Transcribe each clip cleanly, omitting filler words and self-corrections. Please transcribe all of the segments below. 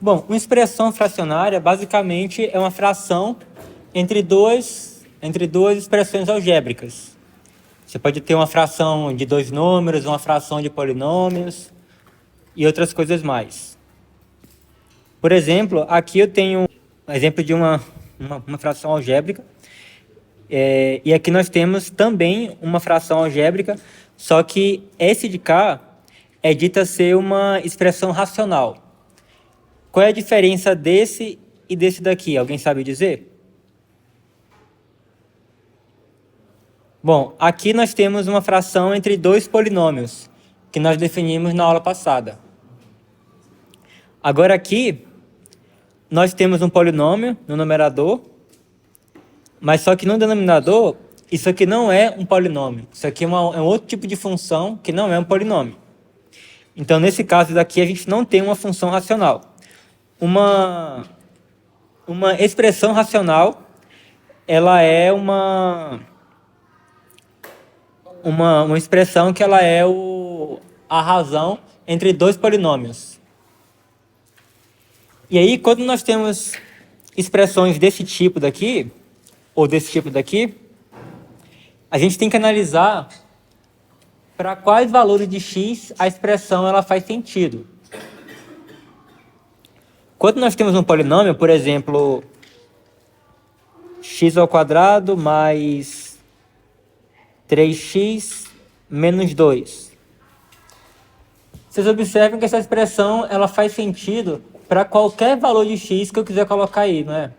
Bom, uma expressão fracionária basicamente é uma fração entre duas expressões algébricas. Você pode ter uma fração de dois números, uma fração de polinômios e outras coisas mais. Por exemplo, aqui eu tenho um exemplo de uma fração algébrica. E aqui nós temos também uma fração algébrica, só que esse de cá é dita ser uma expressão racional. Qual é a diferença desse e desse daqui? Alguém sabe dizer? Bom, aqui nós temos uma fração entre dois polinômios, que nós definimos na aula passada. Agora aqui, nós temos um polinômio no numerador, mas só que no denominador, isso aqui não é um polinômio. Isso aqui é um outro tipo de função que não é um polinômio. Então, nesse caso daqui, a gente não tem uma função racional. Uma expressão racional, ela é uma expressão que ela é a razão entre dois polinômios. E aí, quando nós temos expressões desse tipo daqui, ou desse tipo daqui, a gente tem que analisar para quais valores de x a expressão ela faz sentido. Quando nós temos um polinômio, por exemplo, x ao quadrado mais 3x menos 2. Vocês observam que essa expressão ela faz sentido para qualquer valor de x que eu quiser colocar aí, não é?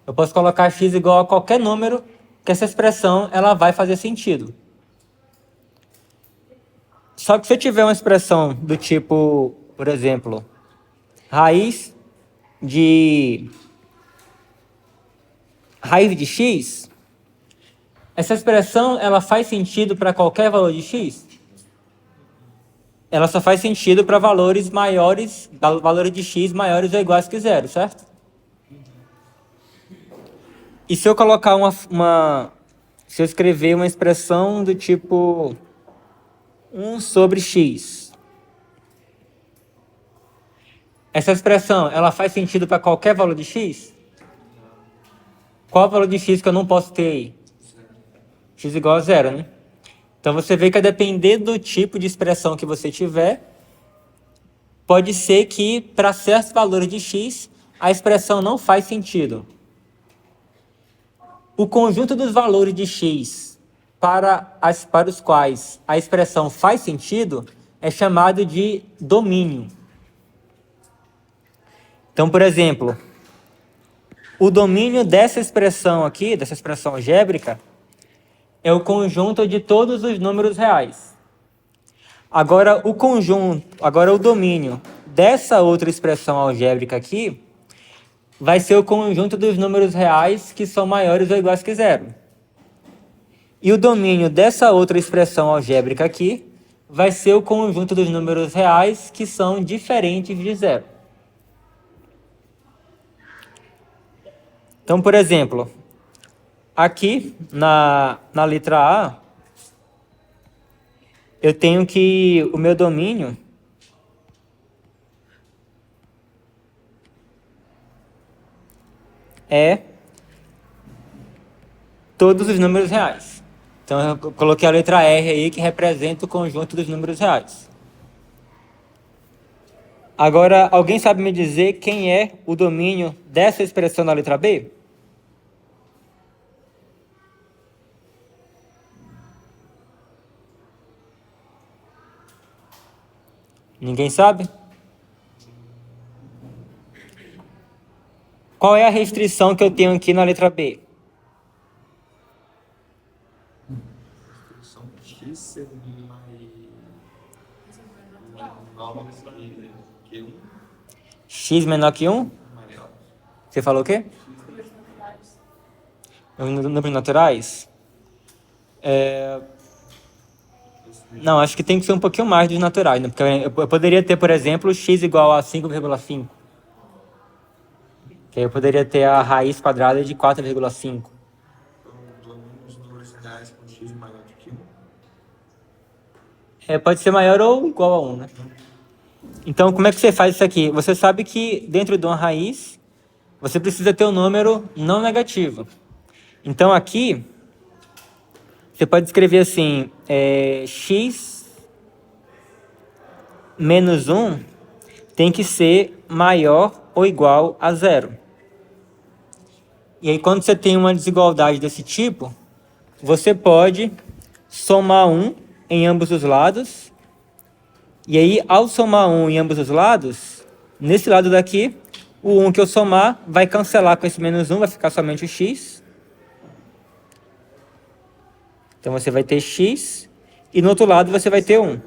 Eu posso colocar x igual a qualquer número que essa expressão ela vai fazer sentido. Só que se eu tiver uma expressão do tipo, por exemplo, raiz de x, essa expressão ela faz sentido para qualquer valor de x? Ela só faz sentido para valores de x maiores ou iguais que zero, certo? E se eu colocar se eu escrever uma expressão do tipo 1 sobre x, essa expressão ela faz sentido para qualquer valor de x? Qual o valor de x que eu não posso ter aí? X igual a zero, né? Então você vê que a depender do tipo de expressão que você tiver, pode ser que para certos valores de x a expressão não faz sentido. O conjunto dos valores de x para os quais a expressão faz sentido é chamado de domínio. Então, por exemplo, o domínio dessa expressão aqui, dessa expressão algébrica, é o conjunto de todos os números reais. Agora, o domínio dessa outra expressão algébrica aqui vai ser o conjunto dos números reais que são maiores ou iguais que zero. E o domínio dessa outra expressão algébrica aqui vai ser o conjunto dos números reais que são diferentes de zero. Então, por exemplo, aqui na letra A, eu tenho que o meu domínio é todos os números reais. Então, eu coloquei a letra R aí, que representa o conjunto dos números reais. Agora, alguém sabe me dizer quem é o domínio dessa expressão na letra B? Ninguém sabe? Qual é a restrição que eu tenho aqui na letra B? X ser menor que 1. X menor que 1? Maior. Você falou o quê? Números naturais? Não, acho que tem que ser um pouquinho mais dos naturais, né? Porque eu poderia ter, por exemplo, x igual a 5,5. Que aí eu poderia ter a raiz quadrada de 4,5. Então, domínio dos números reais com x maior do que 1. Pode ser maior ou igual a 1, né? Então, como é que você faz isso aqui? Você sabe que dentro de uma raiz, você precisa ter um número não negativo. Então, aqui, você pode escrever assim, x menos 1 tem que ser maior ou igual a zero. E aí, quando você tem uma desigualdade desse tipo, você pode somar 1 em ambos os lados. E aí, ao somar 1 em ambos os lados, nesse lado daqui, o 1 que eu somar vai cancelar com esse menos 1, vai ficar somente o x. Então, você vai ter x. E no outro lado, você vai ter 1.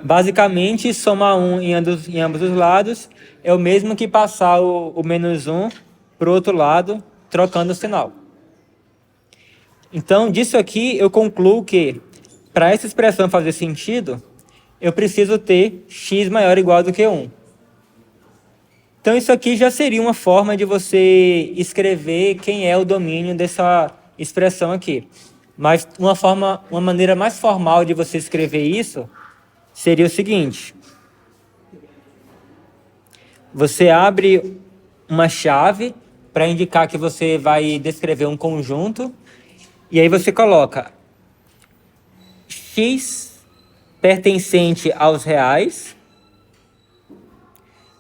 Basicamente, somar 1 em ambos os lados é o mesmo que passar o menos 1 para o outro lado, trocando o sinal. Então, disso aqui, eu concluo que, para essa expressão fazer sentido, eu preciso ter x maior ou igual do que 1. Então, isso aqui já seria uma forma de você escrever quem é o domínio dessa expressão aqui. Mas uma maneira mais formal de você escrever isso seria o seguinte. Você abre uma chave para indicar que você vai descrever um conjunto. E aí você coloca x pertencente aos reais.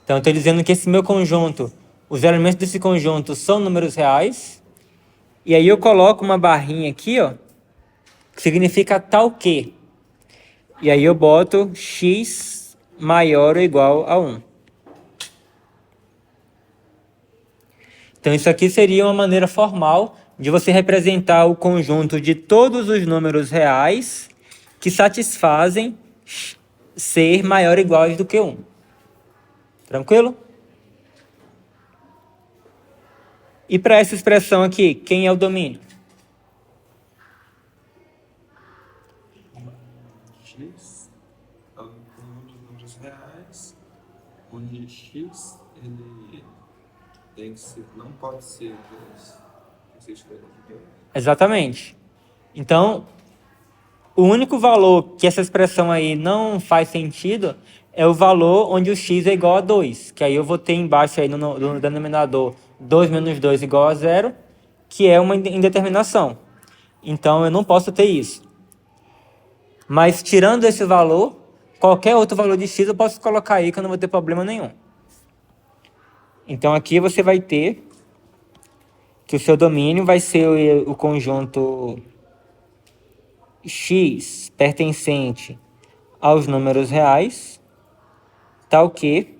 Então, eu estou dizendo que esse meu conjunto, os elementos desse conjunto são números reais. E aí eu coloco uma barrinha aqui, ó, que significa tal que. E aí eu boto x maior ou igual a 1. Então, isso aqui seria uma maneira formal de você representar o conjunto de todos os números reais que satisfazem ser maior ou igual do que 1. Tranquilo? E para essa expressão aqui, quem é o domínio? X é o conjunto dos números reais, onde x ele tem que ser, não pode ser 2. Você escreve aqui. Exatamente. Então, o único valor que essa expressão aí não faz sentido é o valor onde o x é igual a 2. Que aí eu vou ter embaixo aí no denominador 2 menos 2 igual a 0, que é uma indeterminação. Então, eu não posso ter isso. Mas, tirando esse valor, qualquer outro valor de x eu posso colocar aí que eu não vou ter problema nenhum. Então, aqui você vai ter que o seu domínio vai ser o conjunto x pertencente aos números reais, tal que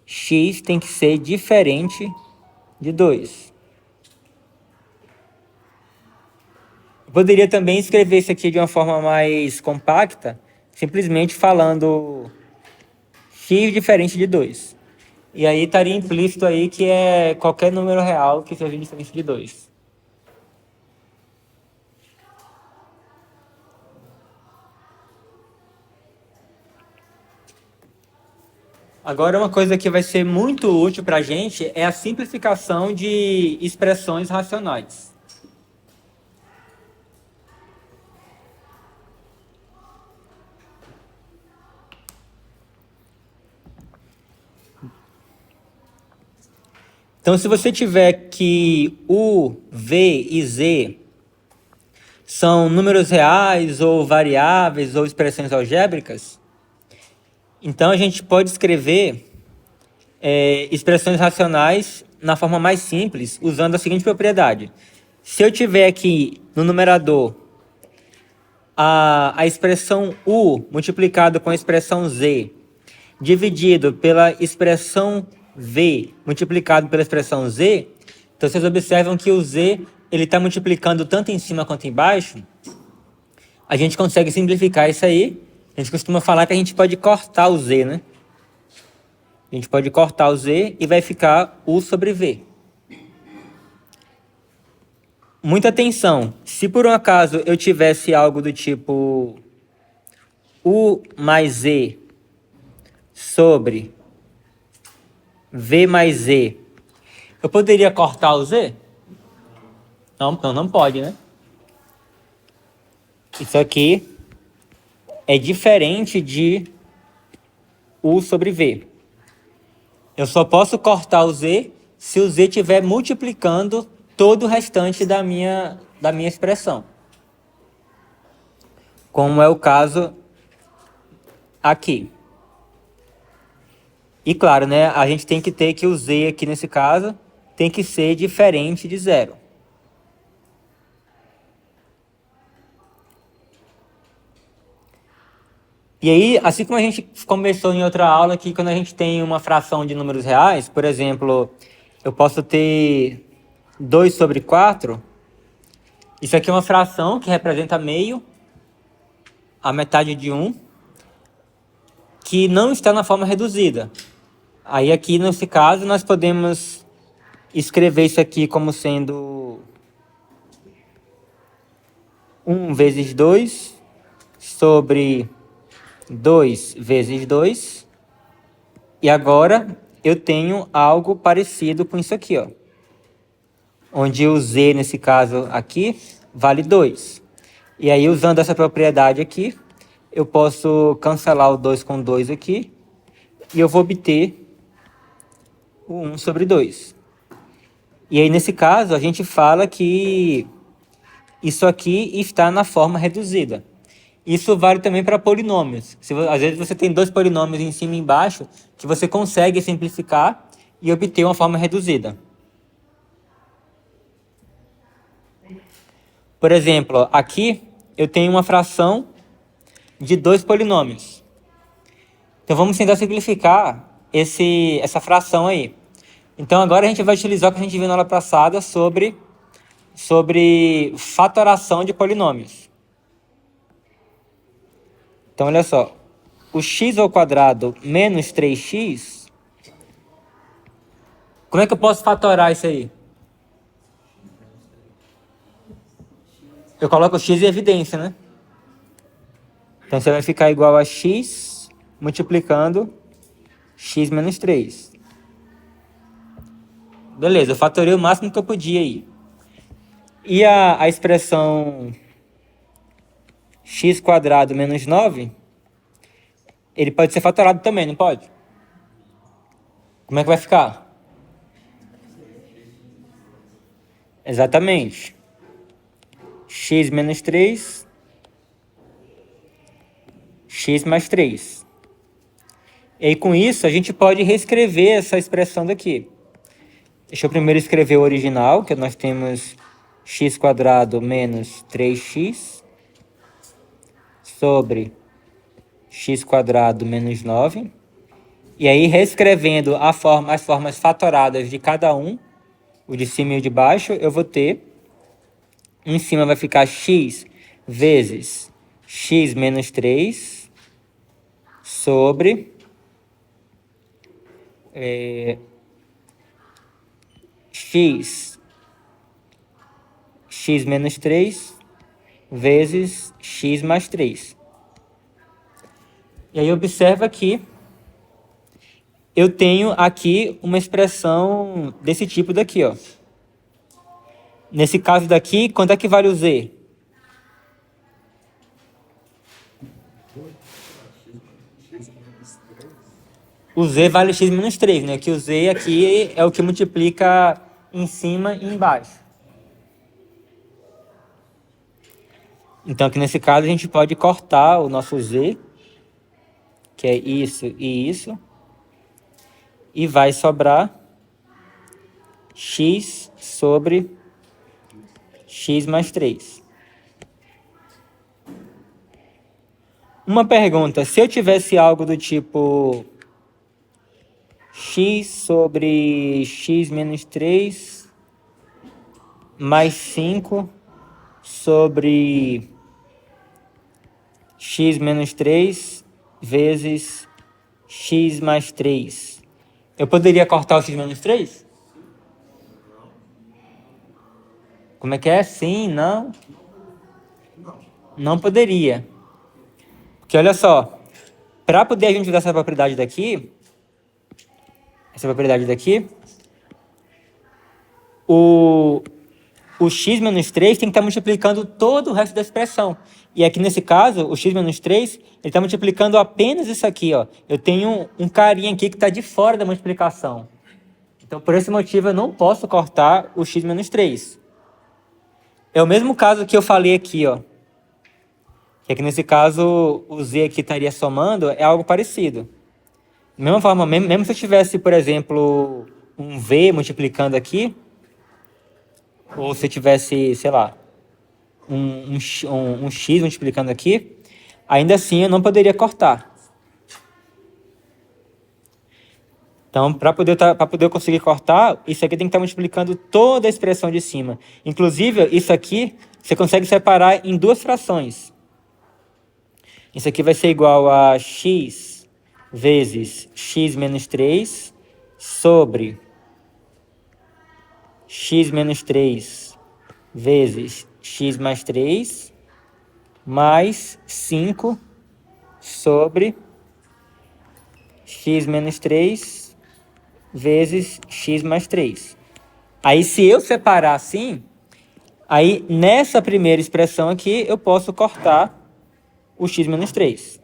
x tem que ser diferente de 2. Eu poderia também escrever isso aqui de uma forma mais compacta, simplesmente falando x diferente de 2. E aí estaria implícito aí que é qualquer número real que seja diferente de 2. Agora, uma coisa que vai ser muito útil para a gente é a simplificação de expressões racionais. Então, se você tiver que U, V e Z são números reais ou variáveis ou expressões algébricas, então a gente pode escrever expressões racionais na forma mais simples, usando a seguinte propriedade. Se eu tiver aqui no numerador a expressão U multiplicado com a expressão Z dividido pela expressão V multiplicado pela expressão Z, então vocês observam que o Z ele está multiplicando tanto em cima quanto embaixo. A gente consegue simplificar isso aí. A gente costuma falar que a gente pode cortar o Z, né? A gente pode cortar o Z e vai ficar U sobre V. Muita atenção. Se por um acaso eu tivesse algo do tipo U mais Z sobre V mais Z, eu poderia cortar o Z? Não pode, né? Isso aqui é diferente de U sobre V. Eu só posso cortar o Z se o Z estiver multiplicando todo o restante da minha expressão. Como é o caso aqui. E claro, né, a gente tem que ter que o Z aqui nesse caso tem que ser diferente de zero. E aí, assim como a gente começou em outra aula, que quando a gente tem uma fração de números reais, por exemplo, eu posso ter 2 sobre 4. Isso aqui é uma fração que representa meio, a metade de 1, que não está na forma reduzida. Aí aqui, nesse caso, nós podemos escrever isso aqui como sendo 1 vezes 2 sobre 2 vezes 2. E agora eu tenho algo parecido com isso aqui, ó. Onde o Z, nesse caso aqui, vale 2. E aí, usando essa propriedade aqui, eu posso cancelar o 2 com 2 aqui. E eu vou obter o 1 sobre 2. E aí, nesse caso, a gente fala que isso aqui está na forma reduzida. Isso vale também para polinômios. Às vezes você tem dois polinômios em cima e embaixo que você consegue simplificar e obter uma forma reduzida. Por exemplo, aqui eu tenho uma fração de dois polinômios. Então vamos tentar simplificar essa fração aí. Então agora a gente vai utilizar o que a gente viu na aula passada sobre fatoração de polinômios. Então olha só, o x ao quadrado menos 3x, como é que eu posso fatorar isso aí? Eu coloco o x em evidência, né? Então você vai ficar igual a x multiplicando x menos 3. Beleza, eu fatorei o máximo que eu podia aí. E a expressão x quadrado menos 9, ele pode ser fatorado também, não pode? Como é que vai ficar? Exatamente. X menos 3, x mais 3. E aí, com isso, a gente pode reescrever essa expressão daqui. Deixa eu primeiro escrever o original, que nós temos x quadrado menos 3x sobre x quadrado menos 9. E aí, reescrevendo as formas fatoradas de cada um, o de cima e o de baixo, eu vou ter, em cima vai ficar x vezes x menos 3 sobre x menos 3 vezes x mais 3. E aí observa que eu tenho aqui uma expressão desse tipo daqui, ó. Nesse caso daqui, quanto é que vale o z? O z vale x menos 3, né? Que o z aqui é o que multiplica em cima e embaixo. Então, aqui nesse caso, a gente pode cortar o nosso z, que é isso e isso, e vai sobrar x sobre x mais 3. Uma pergunta, se eu tivesse algo do tipo x sobre x menos 3 mais 5 sobre x menos 3 vezes x mais 3. Eu poderia cortar o x menos 3? Como é que é? Sim, não? Não poderia. Porque olha só, para poder a gente usar essa propriedade daqui, o o x menos 3 tem que estar multiplicando todo o resto da expressão. E aqui nesse caso, o x menos 3, ele está multiplicando apenas isso aqui, ó. Eu tenho um carinha aqui que está de fora da multiplicação. Então, por esse motivo, eu não posso cortar o x menos 3. É o mesmo caso que eu falei aqui, ó. Que aqui nesse caso, o z aqui estaria somando, é algo parecido. Da mesma forma, mesmo se eu tivesse, por exemplo, um v multiplicando aqui, ou se eu tivesse, sei lá, um x multiplicando aqui, ainda assim eu não poderia cortar. Então, para poder conseguir cortar, isso aqui tem que estar multiplicando toda a expressão de cima. Inclusive, isso aqui, você consegue separar em duas frações. Isso aqui vai ser igual a x vezes x menos 3 sobre x menos 3 vezes x mais 3 mais 5 sobre x menos 3 vezes x mais 3. Aí, se eu separar assim, aí nessa primeira expressão aqui, eu posso cortar o x menos 3.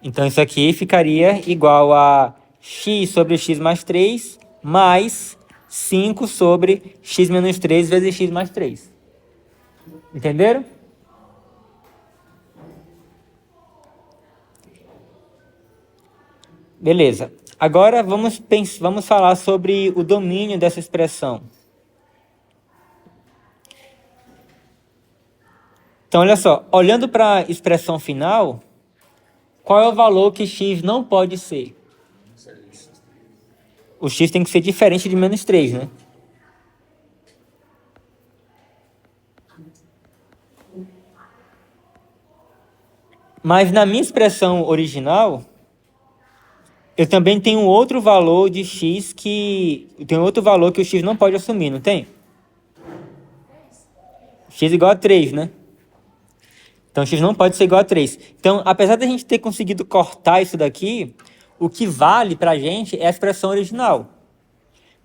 Então, isso aqui ficaria igual a x sobre x mais 3 mais 5 sobre x menos 3 vezes x mais 3. Entenderam? Beleza. Agora vamos falar sobre o domínio dessa expressão. Então, olha só. Olhando para a expressão final, qual é o valor que x não pode ser? O x tem que ser diferente de menos 3, né? Mas na minha expressão original, eu também tenho outro valor de x que... Tem outro valor que o x não pode assumir, não tem? X igual a 3, né? Então, x não pode ser igual a 3. Então, apesar da gente ter conseguido cortar isso daqui, o que vale para a gente é a expressão original.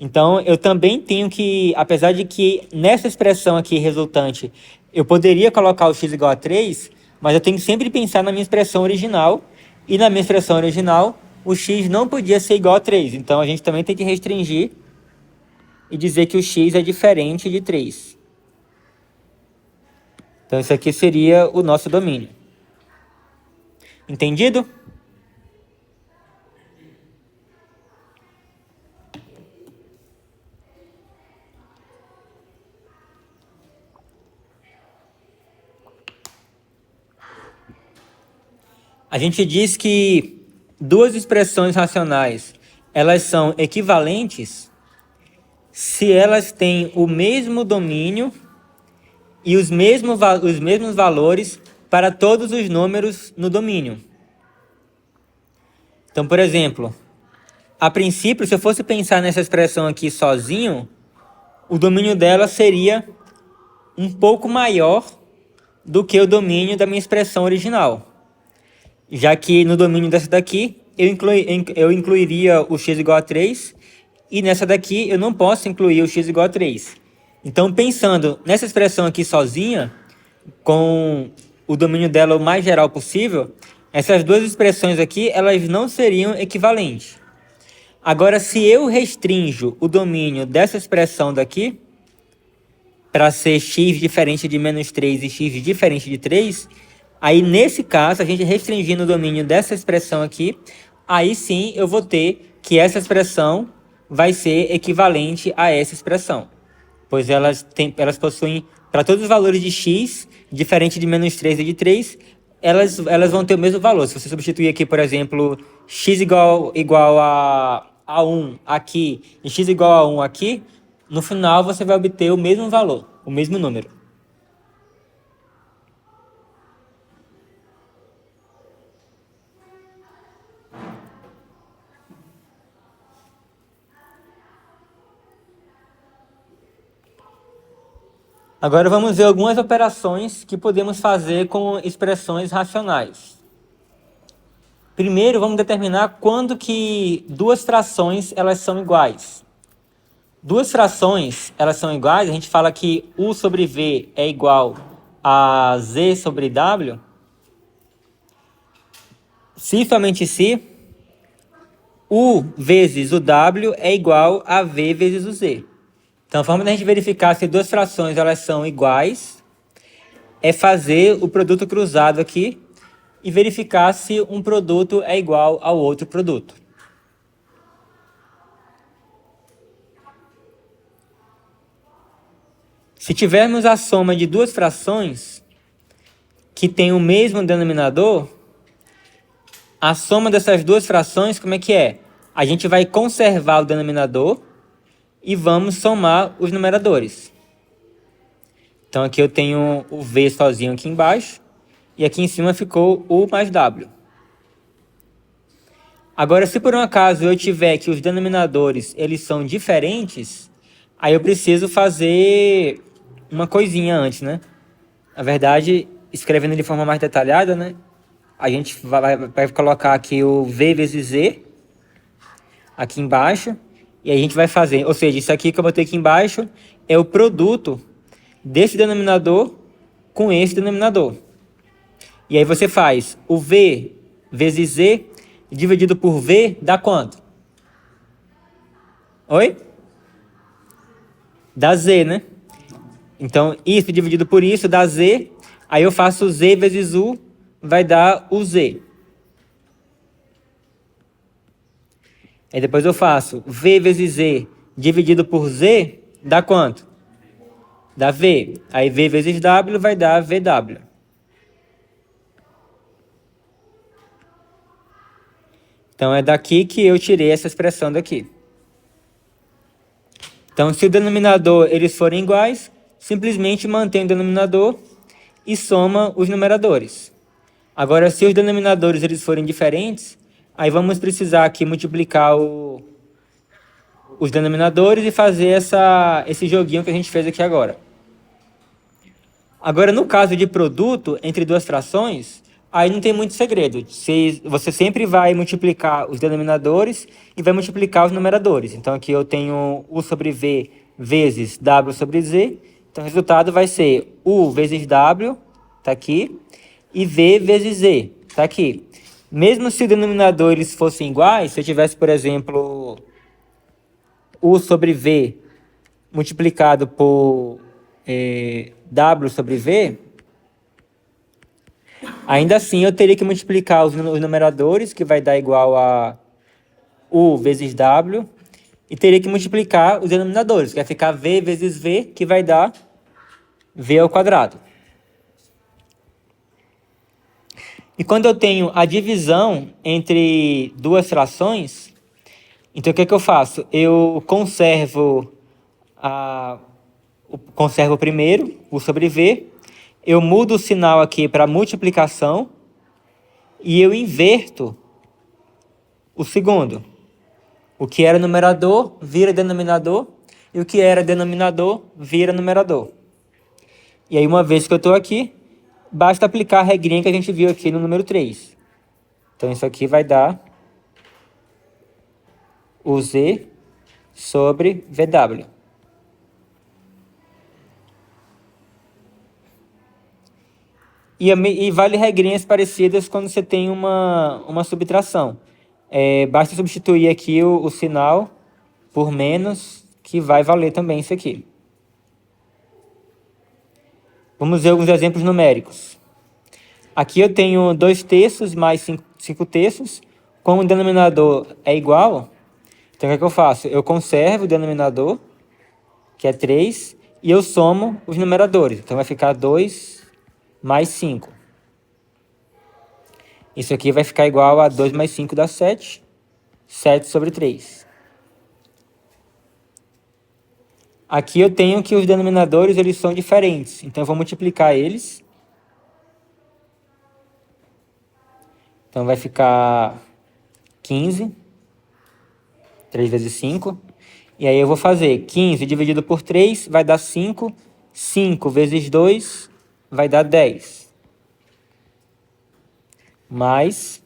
Então, eu também tenho que, apesar de que nessa expressão aqui resultante, eu poderia colocar o x igual a 3, mas eu tenho que sempre pensar na minha expressão original, e na minha expressão original, o x não podia ser igual a 3. Então, a gente também tem que restringir e dizer que o x é diferente de 3. Então, isso aqui seria o nosso domínio. Entendido? A gente diz que duas expressões racionais, elas são equivalentes se elas têm o mesmo domínio e os mesmos valores para todos os números no domínio. Então, por exemplo, a princípio, se eu fosse pensar nessa expressão aqui sozinho, o domínio dela seria um pouco maior do que o domínio da minha expressão original. Já que no domínio dessa daqui, eu incluiria o x igual a 3, e nessa daqui eu não posso incluir o x igual a 3. Então, pensando nessa expressão aqui sozinha, com o domínio dela o mais geral possível, essas duas expressões aqui, elas não seriam equivalentes. Agora, se eu restringo o domínio dessa expressão daqui, para ser x diferente de menos 3 e x diferente de 3, aí nesse caso, a gente restringindo o domínio dessa expressão aqui, aí sim eu vou ter que essa expressão vai ser equivalente a essa expressão. Pois elas possuem, para todos os valores de x, diferente de menos 3 e de 3, elas vão ter o mesmo valor. Se você substituir aqui, por exemplo, x igual a 1 aqui e x igual a 1 aqui, no final você vai obter o mesmo valor, o mesmo número. Agora vamos ver algumas operações que podemos fazer com expressões racionais. Primeiro, vamos determinar quando que duas frações elas são iguais. duas frações, elas são iguais, a gente fala que U sobre V é igual a Z sobre W, se somente se U vezes o W é igual a V vezes o Z. Então, a forma da gente verificar se duas frações elas são iguais é fazer o produto cruzado aqui e verificar se um produto é igual ao outro produto. Se tivermos a soma de duas frações que têm o mesmo denominador, a soma dessas duas frações, como é que é? A gente vai conservar o denominador e vamos somar os numeradores. Então aqui eu tenho o V sozinho aqui embaixo e aqui em cima ficou U mais W. Agora, se por um acaso eu tiver que os denominadores eles são diferentes, aí eu preciso fazer uma coisinha antes, né? Na verdade, escrevendo de forma mais detalhada, né? A gente vai colocar aqui o V vezes Z aqui embaixo e aí a gente vai fazer, ou seja, isso aqui que eu botei aqui embaixo é o produto desse denominador com esse denominador. E aí você faz o V vezes Z dividido por V dá quanto? Oi? Dá Z, né? Então, isso dividido por isso dá Z. Aí eu faço Z vezes U, vai dar o Z. Aí depois eu faço V vezes Z dividido por Z, dá quanto? Dá V. Aí V vezes W vai dar VW. Então, é daqui que eu tirei essa expressão daqui. Então, se o denominador eles forem iguais, simplesmente mantém o denominador e soma os numeradores. Agora, se os denominadores eles forem diferentes, aí vamos precisar aqui multiplicar os denominadores e fazer esse joguinho que a gente fez aqui agora. Agora, no caso de produto entre duas frações, aí não tem muito segredo. Você sempre vai multiplicar os denominadores e vai multiplicar os numeradores. Então, aqui eu tenho U sobre V vezes W sobre Z. Então, o resultado vai ser U vezes W, está aqui, e V vezes Z, está aqui. Mesmo se os denominadores fossem iguais, se eu tivesse, por exemplo, U sobre V multiplicado por W sobre V, ainda assim eu teria que multiplicar os numeradores, que vai dar igual a U vezes W, e teria que multiplicar os denominadores, que vai ficar V vezes V, que vai dar V ao quadrado. E quando eu tenho a divisão entre duas frações, então o que eu faço? Eu conservo primeiro, U sobre V, eu mudo o sinal aqui para multiplicação e eu inverto o segundo. O que era numerador vira denominador e o que era denominador vira numerador. E aí, uma vez que eu estou aqui, basta aplicar a regrinha que a gente viu aqui no número 3. Então, isso aqui vai dar o Z sobre VW. E vale regrinhas parecidas quando você tem uma subtração. Basta substituir aqui o sinal por menos, que vai valer também isso aqui. Vamos ver alguns exemplos numéricos. Aqui eu tenho 2 terços mais 5 terços. Como o denominador é igual, então o que eu faço? Eu conservo o denominador, que é 3, e eu somo os numeradores. Então vai ficar 2 mais 5. Isso aqui vai ficar igual a 2 mais 5 dá 7. 7 sobre 3. Aqui eu tenho que os denominadores eles são diferentes. Então eu vou multiplicar eles. Então vai ficar 15. 3 vezes 5. E aí eu vou fazer 15 dividido por 3 vai dar 5. 5 vezes 2 vai dar 10. Mais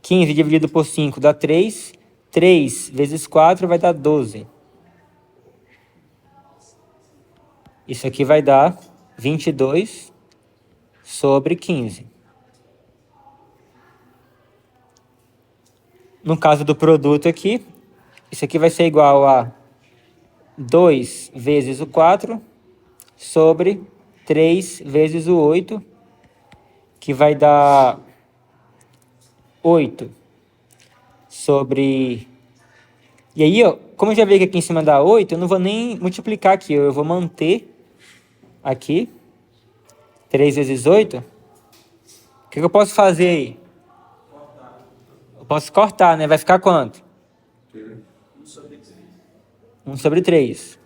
15 dividido por 5 dá 3. 3 vezes 4 vai dar 12. Isso aqui vai dar 22 sobre 15. No caso do produto aqui, isso aqui vai ser igual a 2 vezes o 4 sobre 3 vezes o 8, que vai dar 8 sobre... E aí, ó, como eu já vi que aqui em cima dá 8, eu não vou nem multiplicar aqui, eu vou manter aqui 3 vezes 8. O que eu posso fazer aí? Eu posso cortar, né? Vai ficar quanto? 1 sobre 3.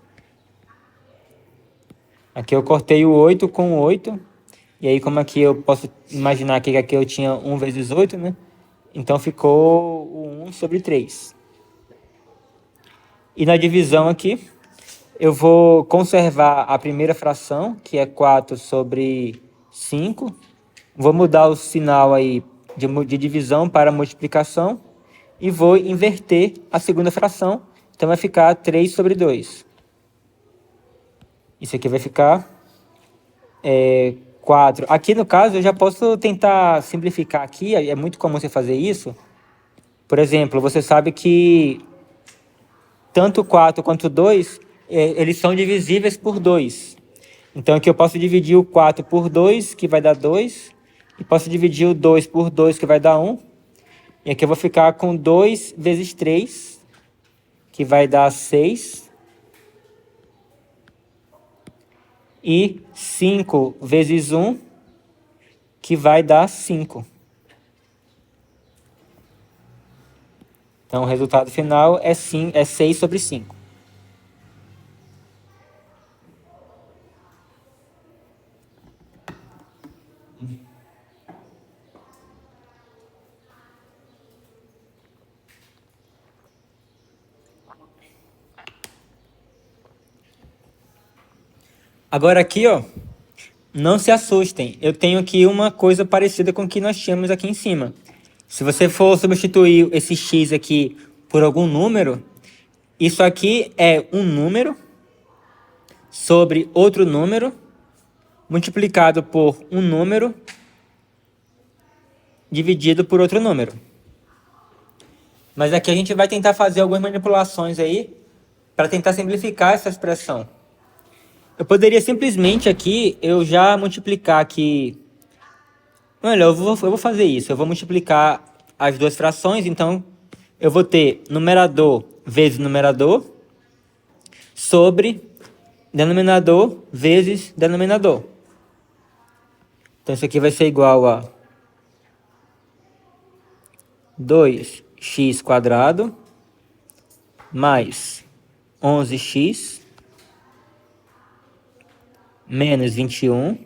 Aqui eu cortei o 8 com o 8. E aí, como aqui eu posso imaginar que aqui eu tinha 1 vezes 8, né? Então ficou o 1 sobre 3. E na divisão aqui, eu vou conservar a primeira fração, que é 4 sobre 5. Vou mudar o sinal aí de divisão para multiplicação. E vou inverter a segunda fração. Então vai ficar 3 sobre 2. Isso aqui vai ficar 4. Aqui no caso eu já posso tentar simplificar aqui. É muito comum você fazer isso. Por exemplo, você sabe que tanto 4 quanto 2, eles são divisíveis por 2. Então aqui eu posso dividir o 4 por 2, que vai dar 2. E posso dividir o 2 por 2, que vai dar 1. E aqui eu vou ficar com 2 vezes 3, que vai dar 6. E 5 vezes 1, que vai dar 5. Então o resultado final é 6 sobre 5. Agora aqui, ó, não se assustem. Eu tenho aqui uma coisa parecida com o que nós tínhamos aqui em cima. Se você for substituir esse x aqui por algum número, isso aqui é um número sobre outro número multiplicado por um número dividido por outro número. Mas aqui a gente vai tentar fazer algumas manipulações aí para tentar simplificar essa expressão. Eu poderia simplesmente aqui, eu já multiplicar aqui... Olha, eu vou fazer isso. Eu vou multiplicar as duas frações, então eu vou ter numerador vezes numerador sobre denominador vezes denominador. Então isso aqui vai ser igual a 2x² mais 11x menos 21,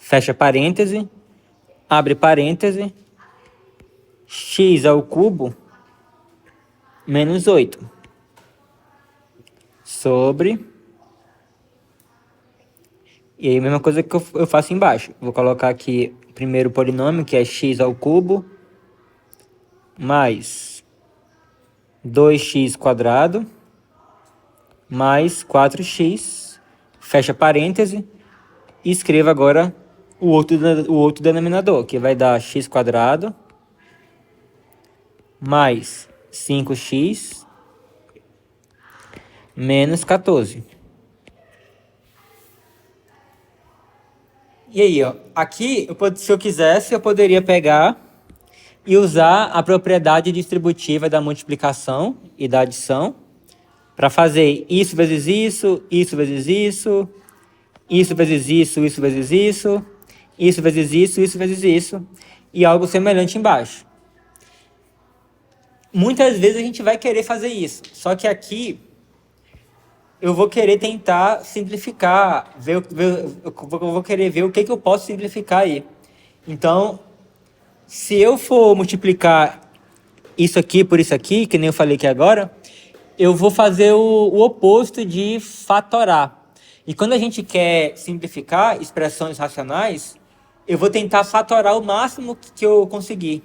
fecha parêntese, abre parêntese, x ao cubo menos 8 sobre... E aí a mesma coisa que eu faço embaixo. Vou colocar aqui o primeiro polinômio, que é x ao cubo mais 2x² mais 4x, fecha parêntese, e escreva agora o outro denominador, que vai dar x² mais 5x menos 14. E aí, ó, aqui, se eu quisesse, eu poderia pegar e usar a propriedade distributiva da multiplicação e da adição para fazer isso vezes isso, isso vezes isso, isso vezes isso, isso vezes isso, isso vezes isso, isso vezes isso, e algo semelhante embaixo. Muitas vezes a gente vai querer fazer isso, só que aqui eu vou querer tentar simplificar, eu vou querer ver o que eu posso simplificar aí. Então, se eu for multiplicar isso aqui por isso aqui, que nem eu falei aqui agora, eu vou fazer o oposto de fatorar. E quando a gente quer simplificar expressões racionais, eu vou tentar fatorar o máximo que eu conseguir.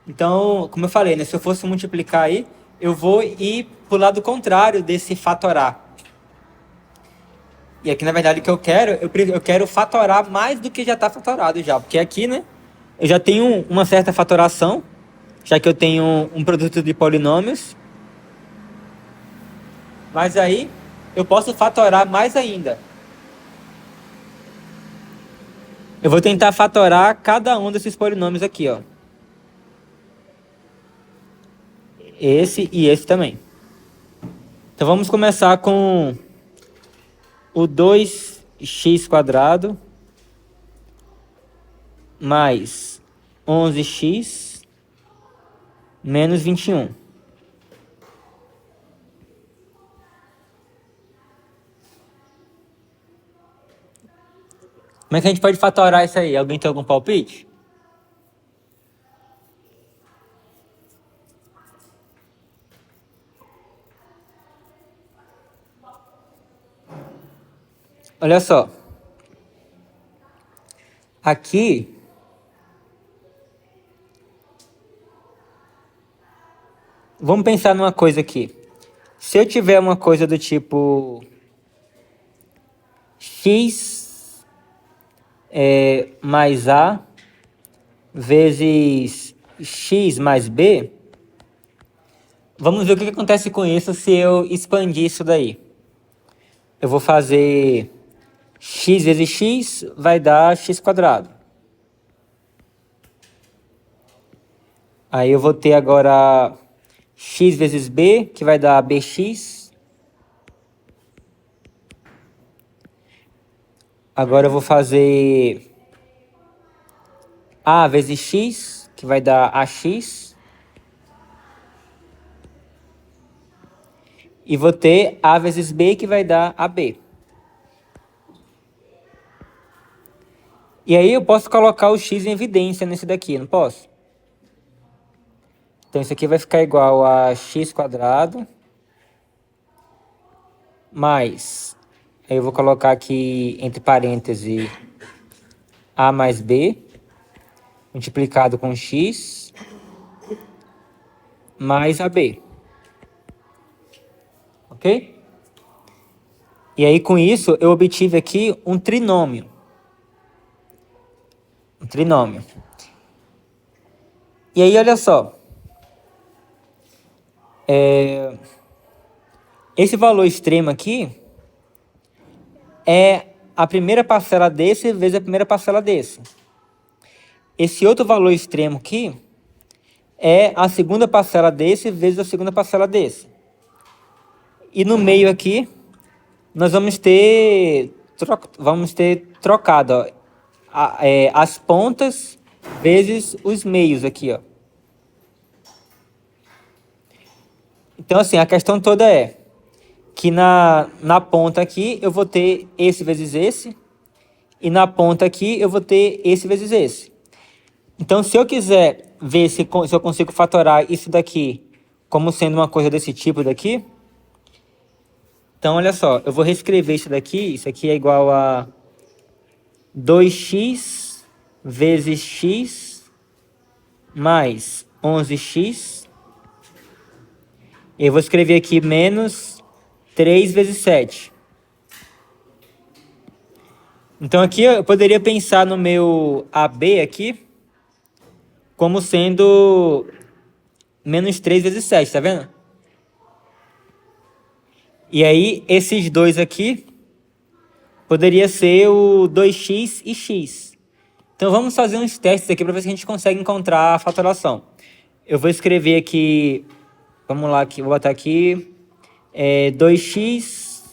Então, como eu falei, né, se eu fosse multiplicar aí, eu vou ir para o lado contrário desse fatorar. E aqui, na verdade, o que eu quero fatorar mais do que já está fatorado já. Porque aqui, né, eu já tenho uma certa fatoração, já que eu tenho um produto de polinômios. Mas aí, eu posso fatorar mais ainda. Eu vou tentar fatorar cada um desses polinômios aqui, ó. Esse e esse também. Então vamos começar com o 2x² mais 11x menos 21. Como é que a gente pode fatorar isso aí? Alguém tem algum palpite? Olha só. Aqui, vamos pensar numa coisa aqui. Se eu tiver uma coisa do tipo x mais a vezes x mais b, vamos ver o que acontece com isso se eu expandir isso daí. Eu vou fazer x vezes x vai dar x². Aí eu vou ter agora x vezes b, que vai dar bx. Agora eu vou fazer a vezes x, que vai dar ax. E vou ter a vezes b, que vai dar ab. E aí eu posso colocar o x em evidência nesse daqui, não posso? Então isso aqui vai ficar igual a x² mais, aí eu vou colocar aqui entre parênteses a mais b, multiplicado com x, mais ab. Ok? E aí com isso eu obtive aqui um trinômio. Um trinômio. E aí olha só. Esse valor extremo aqui é a primeira parcela desse vezes a primeira parcela desse. Esse outro valor extremo aqui é a segunda parcela desse vezes a segunda parcela desse. E no meio aqui, nós vamos ter trocado ó, as pontas vezes os meios aqui, ó. Então, assim, a questão toda é que na ponta aqui eu vou ter esse vezes esse, e na ponta aqui eu vou ter esse vezes esse. Então, se eu quiser ver se eu consigo fatorar isso daqui como sendo uma coisa desse tipo daqui, então, olha só, eu vou reescrever isso aqui é igual a 2x vezes x mais 11x. Eu vou escrever aqui menos 3 vezes 7. Então aqui eu poderia pensar no meu AB aqui como sendo menos 3 vezes 7, tá vendo? E aí esses dois aqui poderia ser o 2x e x. Então vamos fazer uns testes aqui para ver se a gente consegue encontrar a fatoração. Eu vou escrever aqui, vamos lá, vou botar aqui 2x,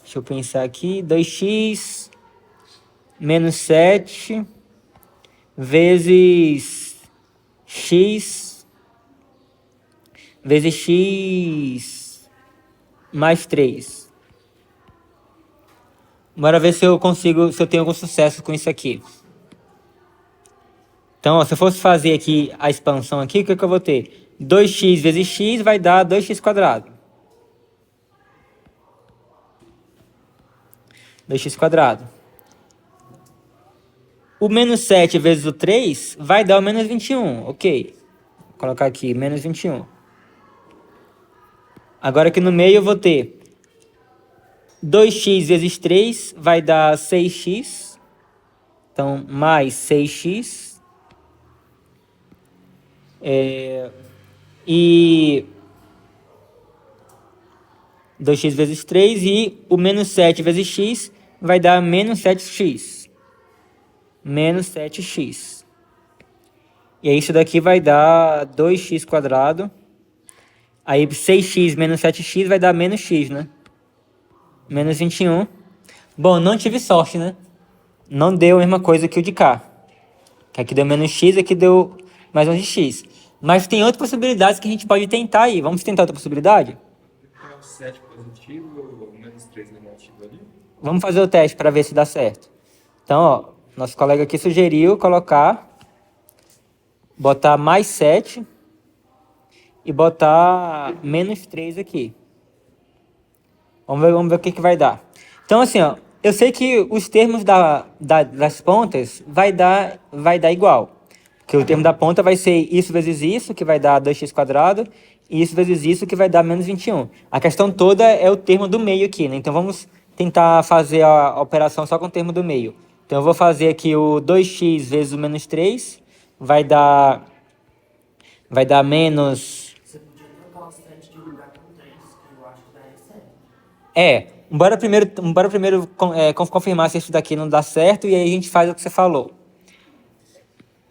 deixa eu pensar aqui, 2x menos 7 vezes x mais 3. Bora ver se eu consigo, se eu tenho algum sucesso com isso aqui. Então, ó, se eu fosse fazer aqui a expansão aqui, o que eu vou ter? 2x vezes x vai dar 2x². 2x². O menos 7 vezes o 3 vai dar o menos 21. Ok. Vou colocar aqui, menos 21. Agora aqui no meio eu vou ter 2x vezes 3 vai dar 6x. Então, mais 6x. E 2x vezes 3 e o menos 7 vezes x vai dar menos 7x. Menos 7x. E aí isso daqui vai dar 2x quadrado. Aí 6x menos 7x vai dar menos x, né? Menos 21. Bom, não tive sorte, né? Não deu a mesma coisa que o de cá. Que aqui deu menos x, aqui deu mais 11x. Mas tem outras possibilidades que a gente pode tentar aí. Vamos tentar outra possibilidade? É o 7 positivo ou menos 3 negativo ali? Vamos fazer o teste para ver se dá certo. Então, ó, nosso colega aqui sugeriu botar mais 7 e botar menos 3 aqui. Vamos ver o que vai dar. Então, assim, ó, eu sei que os termos das pontas vai dar igual. Porque o termo da ponta vai ser isso vezes isso, que vai dar 2x quadrado, e isso vezes isso, que vai dar menos 21. A questão toda é o termo do meio aqui, né? Então, vamos tentar fazer a operação só com o termo do meio. Então, eu vou fazer aqui o 2x vezes o menos 3, vai dar menos... Você podia trocar o 7 de lugar com 3, que eu acho que daria certo. Bora primeiro confirmar se isso daqui não dá certo, e aí a gente faz o que você falou.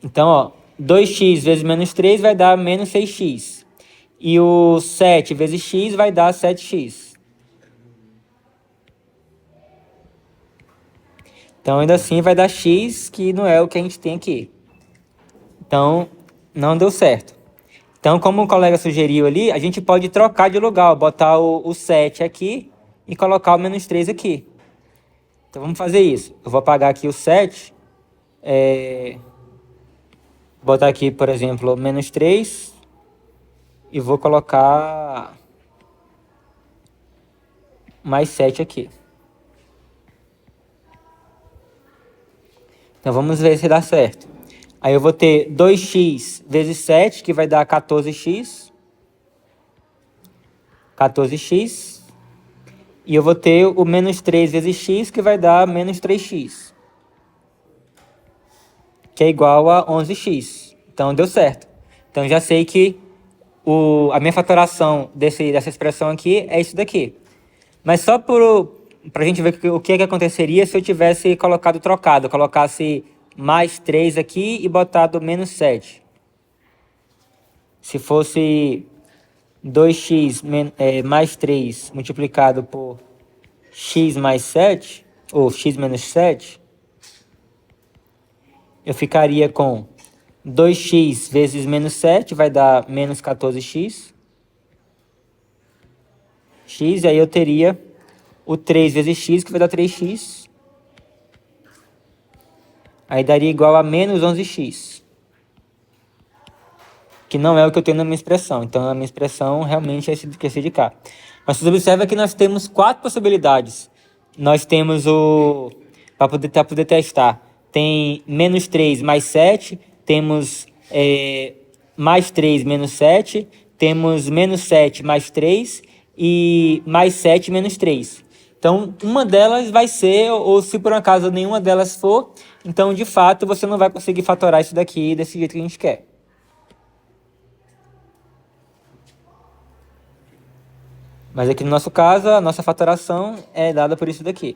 Então, ó, 2x vezes menos 3 vai dar menos 6x. E o 7 vezes x vai dar 7x. Então, ainda assim, vai dar x, que não é o que a gente tem aqui. Então, não deu certo. Então, como o colega sugeriu ali, a gente pode trocar de lugar, ó, botar o 7 aqui e colocar o menos 3 aqui. Então, vamos fazer isso. Eu vou apagar aqui o 7. Botar aqui, por exemplo, menos 3. E vou colocar mais 7 aqui. Então, vamos ver se dá certo. Aí eu vou ter 2x vezes 7, que vai dar 14x. 14x. E eu vou ter o menos 3 vezes x, que vai dar menos 3x. Que é igual a 11x. Então, deu certo. Então, já sei que a minha fatoração dessa expressão aqui é isso daqui. Mas só para a gente ver o que aconteceria se eu tivesse trocado. Eu colocasse mais 3 aqui e botado menos 7. Se fosse 2x mais 3 multiplicado por x mais 7, ou x menos 7, eu ficaria com 2x vezes menos 7, vai dar menos 14x. E aí eu teria o 3 vezes x, que vai dar 3x. Aí daria igual a menos 11x. Que não é o que eu tenho na minha expressão. Então, a minha expressão realmente é esse de cá. Mas vocês observam que nós temos 4 possibilidades. Nós temos para poder testar, tem menos 3 mais 7, temos mais 3 menos 7, temos menos 7 mais 3 e mais 7 menos 3. Então, uma delas vai ser, ou se por um acaso nenhuma delas for, então, de fato, você não vai conseguir fatorar isso daqui desse jeito que a gente quer. Mas aqui no nosso caso, a nossa fatoração é dada por isso daqui.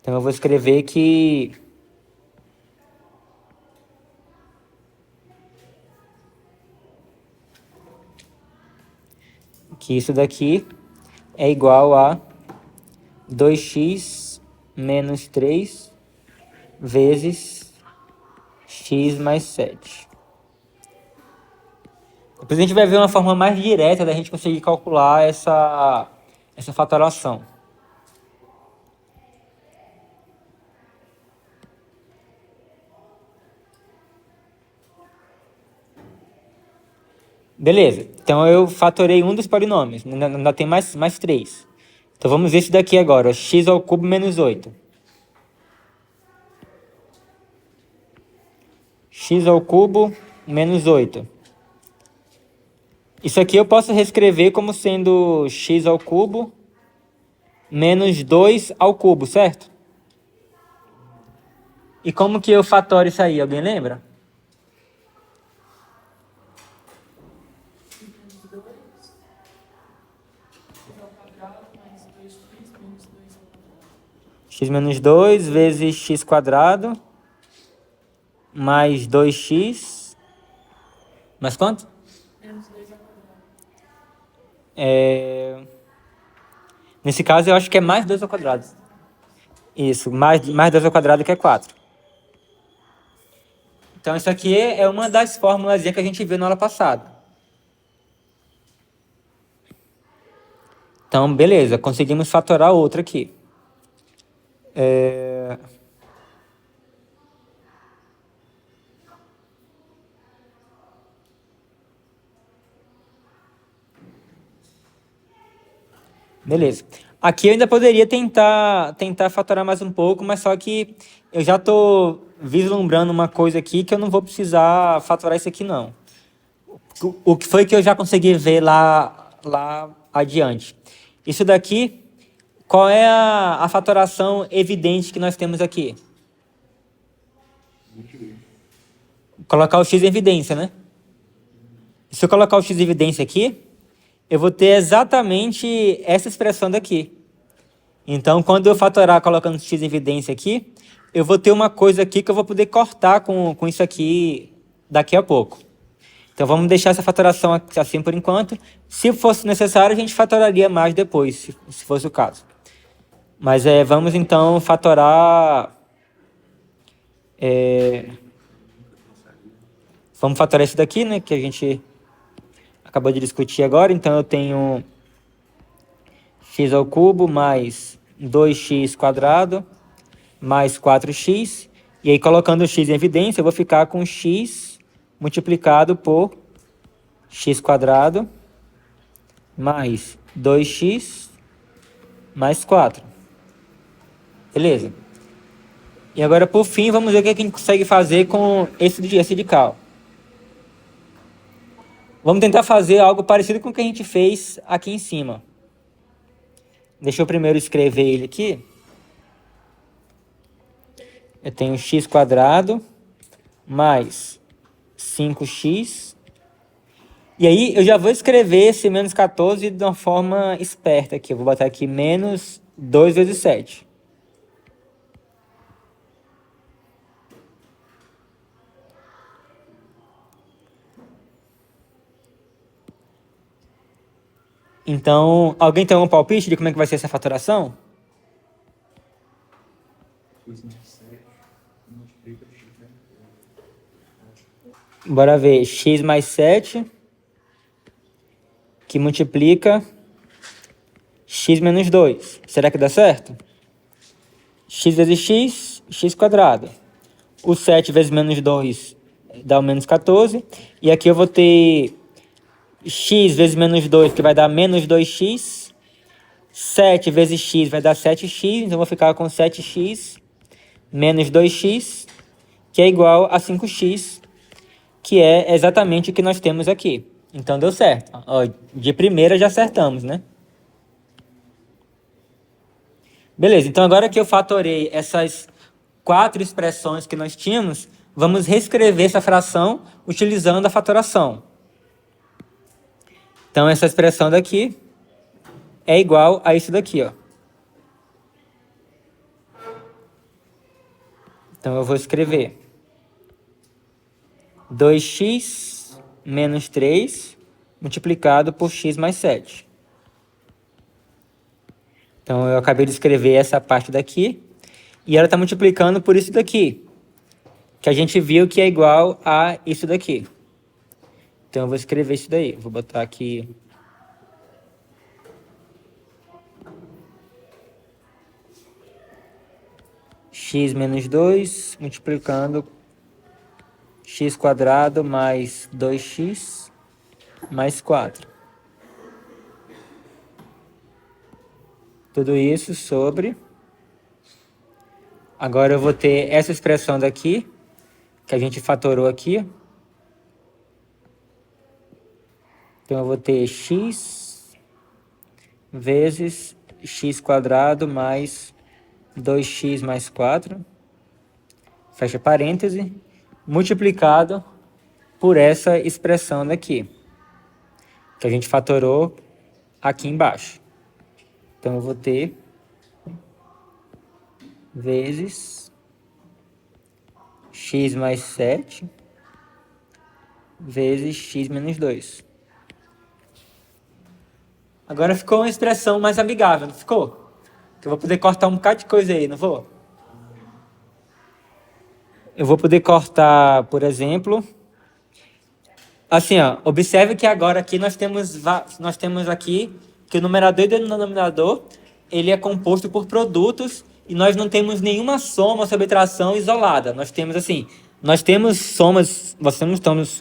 Então, eu vou escrever que isso daqui é igual a 2x menos 3 vezes x mais 7. Depois a gente vai ver uma forma mais direta da gente conseguir calcular essa fatoração. Beleza, então eu fatorei um dos polinômios, ainda tem mais 3. Então vamos ver isso daqui agora, x ao cubo menos 8. X ao cubo menos 8. Isso aqui eu posso reescrever como sendo x ao cubo menos 2 ao cubo, certo? E como que eu fatoro isso aí? Alguém lembra? X menos 2 vezes x quadrado mais 2x. Mais quanto? Nesse caso, eu acho que é mais 2 ao quadrado. Isso, mais 2 ao quadrado que é 4. Então, isso aqui é uma das fórmulas que a gente viu na aula passada. Então, beleza, conseguimos fatorar outra aqui. Beleza. Aqui eu ainda poderia tentar fatorar mais um pouco, mas só que eu já estou vislumbrando uma coisa aqui que eu não vou precisar fatorar isso aqui, não. O que foi que eu já consegui ver lá adiante? Isso daqui, qual é a fatoração evidente que nós temos aqui? Colocar o x em evidência, né? Se eu colocar o x em evidência aqui, eu vou ter exatamente essa expressão daqui. Então, quando eu fatorar colocando x em evidência aqui, eu vou ter uma coisa aqui que eu vou poder cortar com isso aqui daqui a pouco. Então, vamos deixar essa fatoração assim por enquanto. Se fosse necessário, a gente fatoraria mais depois, se fosse o caso. Mas vamos então fatorar... Vamos fatorar isso daqui, né, que a gente acabou de discutir agora. Então, eu tenho x ao cubo mais 2x quadrado mais 4x. E aí, colocando o x em evidência, eu vou ficar com x multiplicado por x quadrado mais 2x mais 4. Beleza. E agora, por fim, vamos ver o que a gente consegue fazer com esse de cá. Vamos tentar fazer algo parecido com o que a gente fez aqui em cima. Deixa eu primeiro escrever ele aqui. Eu tenho x quadrado mais 5x. E aí eu já vou escrever esse menos 14 de uma forma esperta aqui. Eu vou botar aqui menos 2 vezes 7. Então, alguém tem algum palpite de como é que vai ser essa fatoração? Bora ver. X mais 7, que multiplica x menos 2. Será que dá certo? X vezes x, x quadrado. O 7 vezes menos 2 dá o menos 14. E aqui eu vou ter x vezes menos 2, que vai dar menos 2x. 7 vezes x vai dar 7x, então eu vou ficar com 7x menos 2x, que é igual a 5x, que é exatamente o que nós temos aqui. Então deu certo. Ó, de primeira já acertamos, né? Beleza, então agora que eu fatorei essas 4 expressões que nós tínhamos, vamos reescrever essa fração utilizando a fatoração. Então essa expressão daqui é igual a isso daqui, ó. Então eu vou escrever 2x menos 3 multiplicado por x mais 7. Então eu acabei de escrever essa parte daqui e ela está multiplicando por isso daqui, que a gente viu que é igual a isso daqui. Então eu vou escrever isso daí. Vou botar aqui x menos 2 multiplicando x quadrado mais 2x mais 4. Tudo isso sobre... Agora eu vou ter essa expressão daqui, que a gente fatorou aqui. Então eu vou ter x vezes x² mais 2x mais 4, fecha parêntese, multiplicado por essa expressão daqui, que a gente fatorou aqui embaixo. Então, eu vou ter vezes x mais 7 vezes x menos 2. Agora ficou uma expressão mais amigável, não ficou? Que eu vou poder cortar um bocado de coisa aí, não vou? Eu vou poder cortar, por exemplo... Assim, ó, observe que agora aqui nós temos aqui que o numerador e o denominador ele é composto por produtos e nós não temos nenhuma soma ou subtração isolada. Nós temos assim, nós temos somas,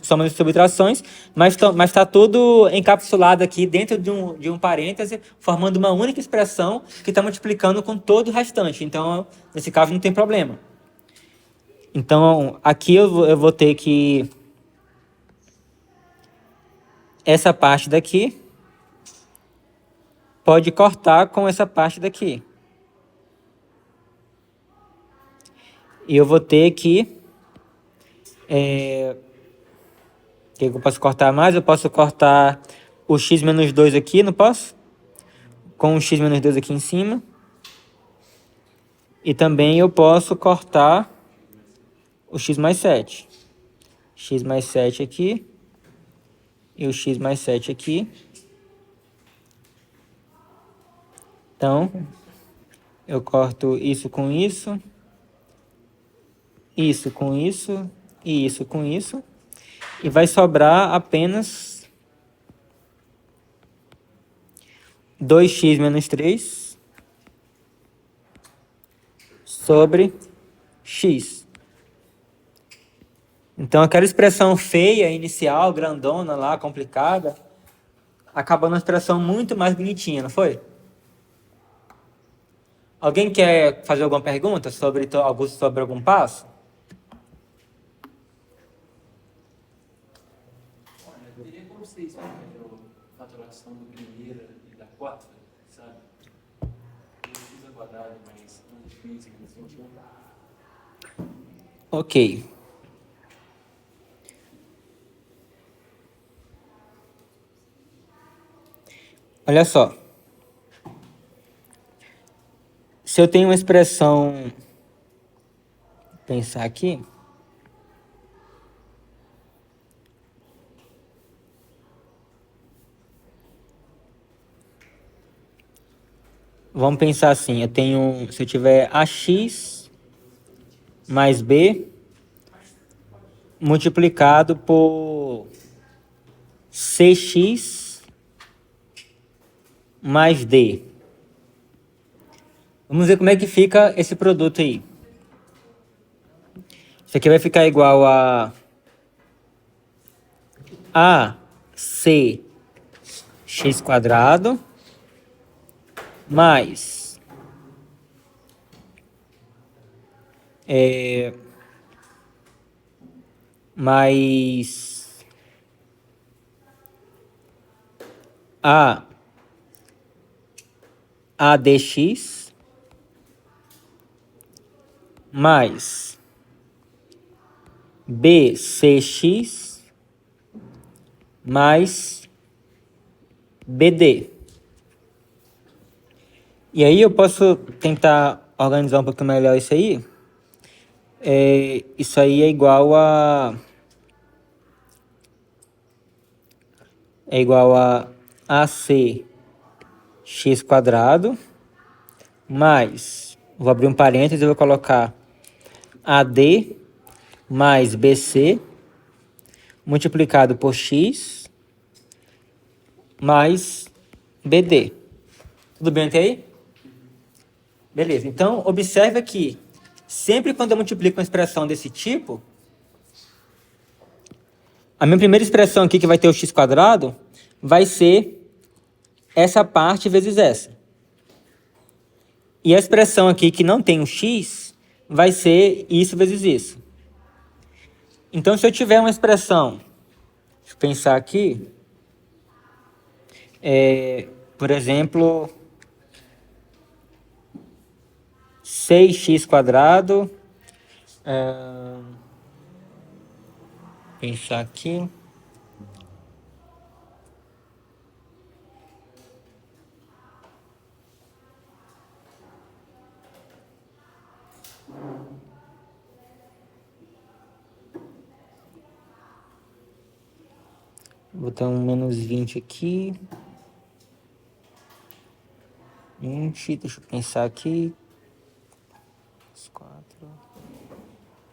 somas e subtrações, mas está tudo encapsulado aqui dentro de um parêntese, formando uma única expressão que está multiplicando com todo o restante. Então, nesse caso, não tem problema. Então, aqui eu vou ter que... Essa parte daqui pode cortar com essa parte daqui. E eu vou ter que... O que eu posso cortar mais? Eu posso cortar o x menos 2 aqui, não posso? Com o x menos 2 aqui em cima. E também eu posso cortar o x mais 7. X mais 7 aqui. E o x mais 7 aqui. Então, eu corto isso com isso. Isso com isso. E isso com isso. E vai sobrar apenas 2x menos 3 sobre x. Então, aquela expressão feia, inicial, grandona lá, complicada, acabou numa expressão muito mais bonitinha, não foi? Alguém quer fazer alguma pergunta sobre algum passo? Olha, teria como você explicar a fatoração do primeira e da quarta, sabe? X² mais 1x menos 21. Ok. Olha só. Se eu tenho uma expressão... Vou pensar aqui. Vamos pensar assim, se eu tiver ax mais b multiplicado por cx mais d. Vamos ver como é que fica esse produto aí. Isso aqui vai ficar igual a cx² mais ADX mais BCX mais BD. E aí eu posso tentar organizar um pouquinho melhor isso aí. Isso aí é igual a AC x² mais, vou abrir um parênteses e vou colocar AD mais BC multiplicado por x mais BD. Tudo bem até aí? Beleza, então observe aqui, sempre quando eu multiplico uma expressão desse tipo, a minha primeira expressão aqui que vai ter o x² vai ser essa parte vezes essa. E a expressão aqui que não tem o x vai ser isso vezes isso. Então, se eu tiver uma expressão, deixa eu pensar aqui, por exemplo, 6x². Pensar aqui. Vou botar um menos 20 aqui. 20, deixa eu pensar aqui. 4.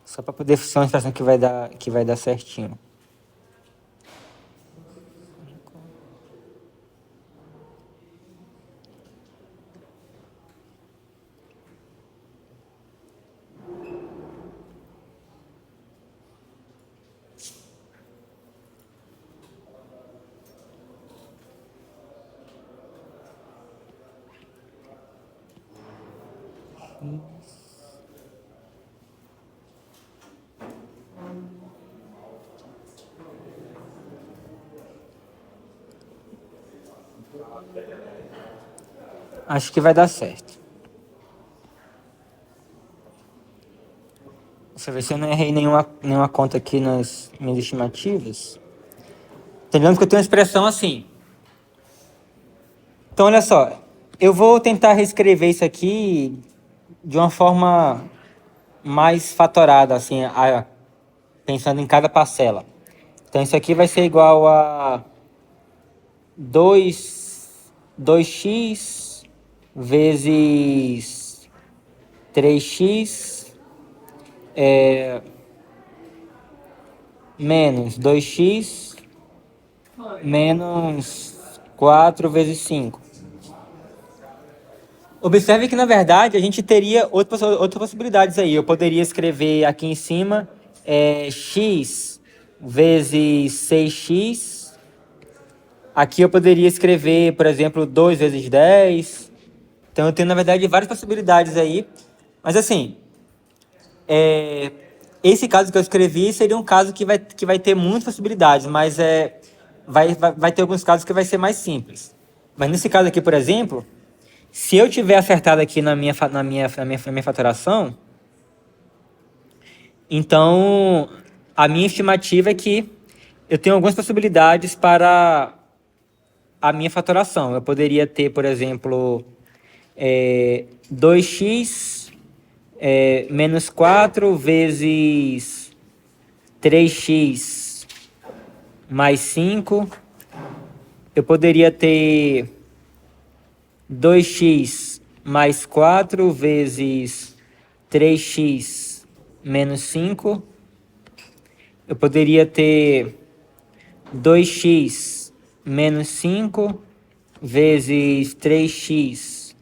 Só para poder fazer uma expressão que vai dar certinho. Acho que vai dar certo. Deixa eu ver se eu não errei nenhuma conta aqui nas minhas estimativas. Entendendo que eu tenho uma expressão assim. Então, olha só. Eu vou tentar reescrever isso aqui de uma forma mais fatorada, assim, pensando em cada parcela. Então, isso aqui vai ser igual a 2x vezes 3x menos 2x menos 4 vezes 5. Observe que, na verdade, a gente teria outras possibilidades aí. Eu poderia escrever aqui em cima x vezes 6x. Aqui eu poderia escrever, por exemplo, 2 vezes 10. Então, eu tenho, na verdade, várias possibilidades aí. Mas, assim, esse caso que eu escrevi seria um caso que vai ter muitas possibilidades, mas vai ter alguns casos que vai ser mais simples. Mas nesse caso aqui, por exemplo, se eu tiver acertado aqui na minha fatoração, então a minha estimativa é que eu tenho algumas possibilidades para a minha fatoração. Eu poderia ter, por exemplo, 2x menos 4 vezes 3x mais 5. Eu poderia ter 2x mais 4 vezes 3x menos 5. Eu poderia ter 2x menos 5 vezes 3x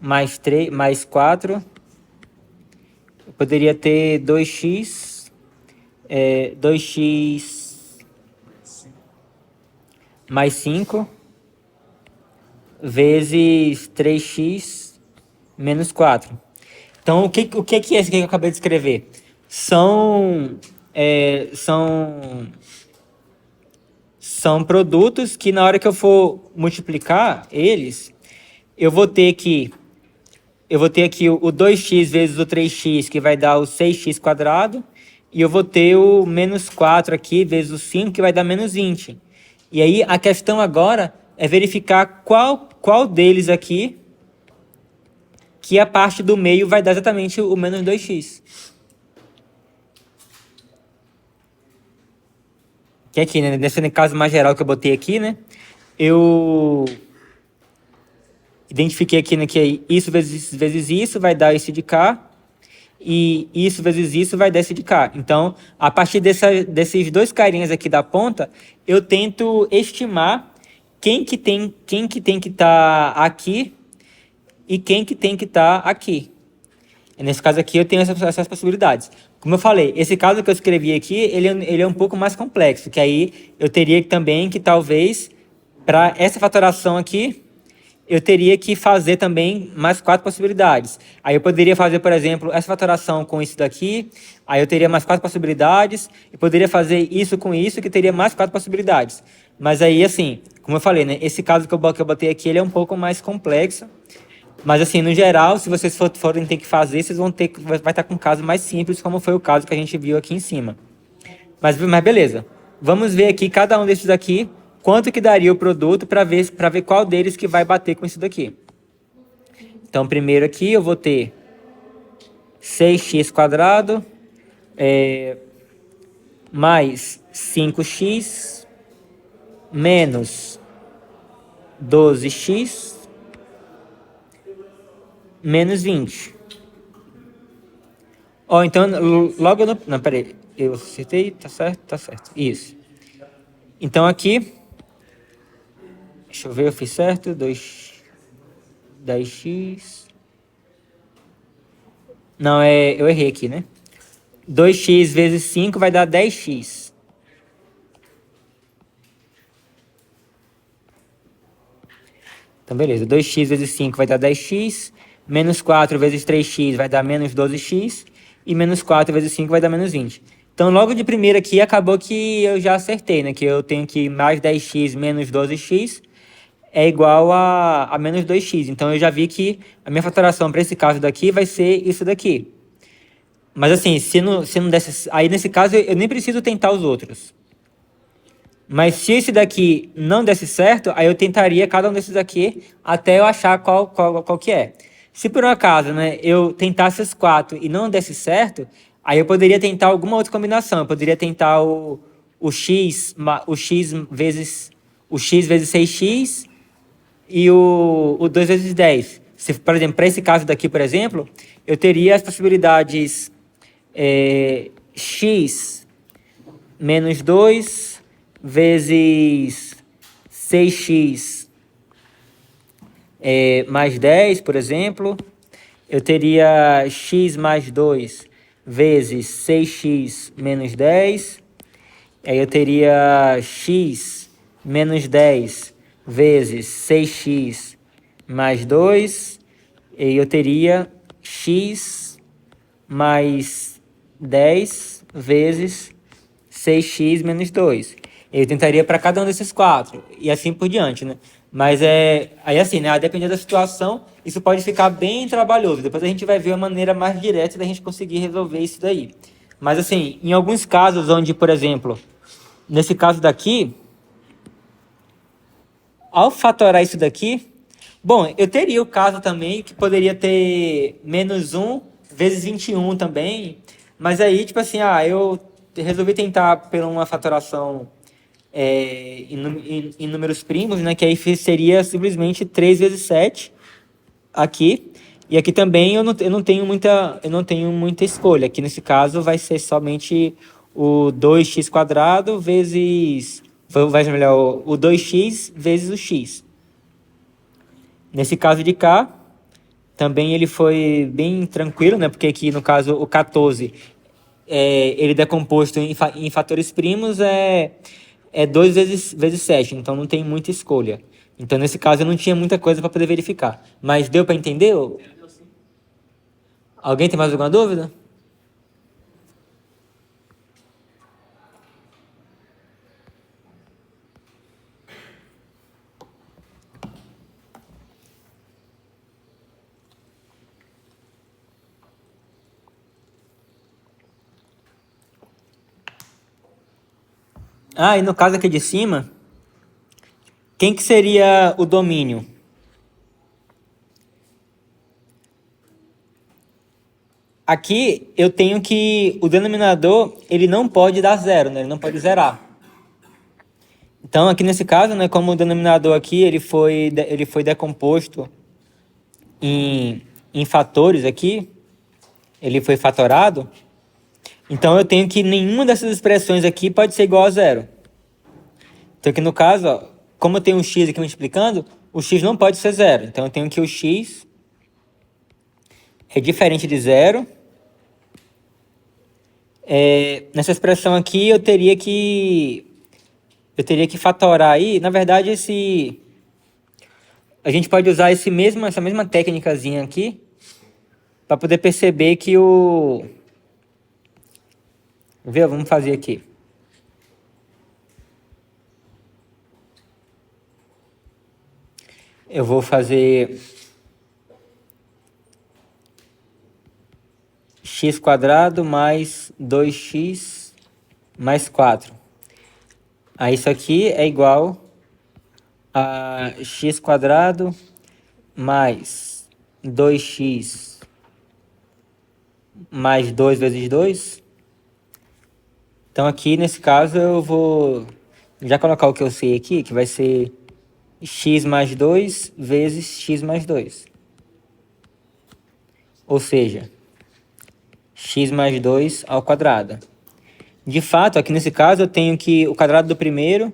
mais 4. Eu poderia ter 2x mais 5 vezes 3x menos 4. Então, o que é esse que eu acabei de escrever? São produtos que, na hora que eu for multiplicar eles, eu vou ter aqui o 2x vezes o 3x, que vai dar o 6x², e eu vou ter o menos 4 aqui, vezes o 5, que vai dar menos 20. E aí, a questão agora é verificar qual deles aqui que a parte do meio vai dar exatamente o menos 2x. Que aqui, né, nesse caso mais geral que eu botei aqui, né, eu identifiquei aqui, né, que isso vezes isso vai dar esse de cá, e isso vezes isso vai dar esse de cá. Então, a partir desses dois carinhas aqui da ponta, eu tento estimar quem que tem que estar aqui e quem que tem que estar aqui. Nesse caso aqui, eu tenho essas possibilidades. Como eu falei, esse caso que eu escrevi aqui, ele é um pouco mais complexo, que aí eu teria também que, talvez, para essa fatoração aqui, eu teria que fazer também mais 4 possibilidades. Aí eu poderia fazer, por exemplo, essa fatoração com isso daqui, aí eu teria mais 4 possibilidades, e poderia fazer isso com isso, que teria mais 4 possibilidades. Mas aí, assim, como eu falei, né, esse caso que eu botei aqui, ele é um pouco mais complexo. Mas assim, no geral, se vocês forem ter que fazer, vocês vão ter, vai estar com um caso mais simples, como foi o caso que a gente viu aqui em cima. Mas beleza. Vamos ver aqui cada um desses aqui, quanto que daria o produto para ver qual deles que vai bater com isso daqui. Então, primeiro aqui eu vou ter 6x² mais 5x menos 12x menos 20. Ó, então, logo no... Não, peraí. Eu acertei, tá certo? Tá certo. Isso. Então, aqui... Deixa eu ver, eu fiz certo. 10x... Não, eu errei aqui, né? 2x vezes 5 vai dar 10x. Então, beleza. 2x vezes 5 vai dar 10x. Menos 4 vezes 3x vai dar menos 12x. E menos 4 vezes 5 vai dar menos 20. Então, logo de primeira aqui, acabou que eu já acertei, né? Que eu tenho que mais 10x menos 12x é igual a menos 2x. Então, eu já vi que a minha fatoração para esse caso daqui vai ser isso daqui. Mas assim, se não desse... Aí, nesse caso, eu nem preciso tentar os outros. Mas se esse daqui não desse certo, aí eu tentaria cada um desses aqui até eu achar qual que é. Se por um acaso, né, eu tentasse os 4 e não desse certo, aí eu poderia tentar alguma outra combinação. Eu poderia tentar o x vezes 6x e o 2 vezes 10. Se, por exemplo, para esse caso daqui, por exemplo, eu teria as possibilidades x menos 2 vezes 6x mais 10, por exemplo. Eu teria x mais 2 vezes 6x menos 10. Aí eu teria x menos 10 vezes 6x mais 2. E eu teria x mais 10 vezes 6x menos 2. Eu tentaria para cada um desses 4, e assim por diante, né? Mas aí assim, né? A depender da situação, isso pode ficar bem trabalhoso. Depois a gente vai ver a maneira mais direta da gente conseguir resolver isso daí. Mas assim, em alguns casos onde, por exemplo, nesse caso daqui, ao fatorar isso daqui, bom, eu teria o caso também que poderia ter menos 1 vezes 21 também, mas aí, tipo assim, eu resolvi tentar por uma fatoração em números primos, né, que aí seria simplesmente 3 vezes 7 aqui, e aqui também eu não tenho muita escolha. Aqui nesse caso vai ser somente o 2x² vezes... Vai ser melhor, o 2x vezes o x. Nesse caso de cá, também ele foi bem tranquilo, né? Porque aqui no caso o 14, ele decomposto em fatores primos é 2 vezes 7, então não tem muita escolha. Então nesse caso eu não tinha muita coisa para poder verificar. Mas deu para entender? Alguém tem mais alguma dúvida? E no caso aqui de cima, quem que seria o domínio? Aqui eu tenho que o denominador, ele não pode dar zero, né? Ele não pode zerar. Então aqui nesse caso, né, como o denominador aqui ele foi decomposto em fatores aqui, ele foi fatorado, então eu tenho que nenhuma dessas expressões aqui pode ser igual a zero. Então aqui no caso, ó, como eu tenho um x aqui multiplicando, o x não pode ser zero. Então eu tenho que o x é diferente de zero. Nessa expressão aqui eu teria que fatorar aí. Na verdade, a gente pode usar essa mesma técnicazinha aqui para poder perceber que vamos fazer aqui. Eu vou fazer x² mais 2x mais 4. Aí isso aqui é igual a x² mais 2x mais 2 vezes 2. Então aqui, nesse caso, eu vou já colocar o que eu sei aqui, que vai ser x mais 2 vezes x mais 2. Ou seja, x mais 2 ao quadrado. De fato, aqui nesse caso, eu tenho que o quadrado do primeiro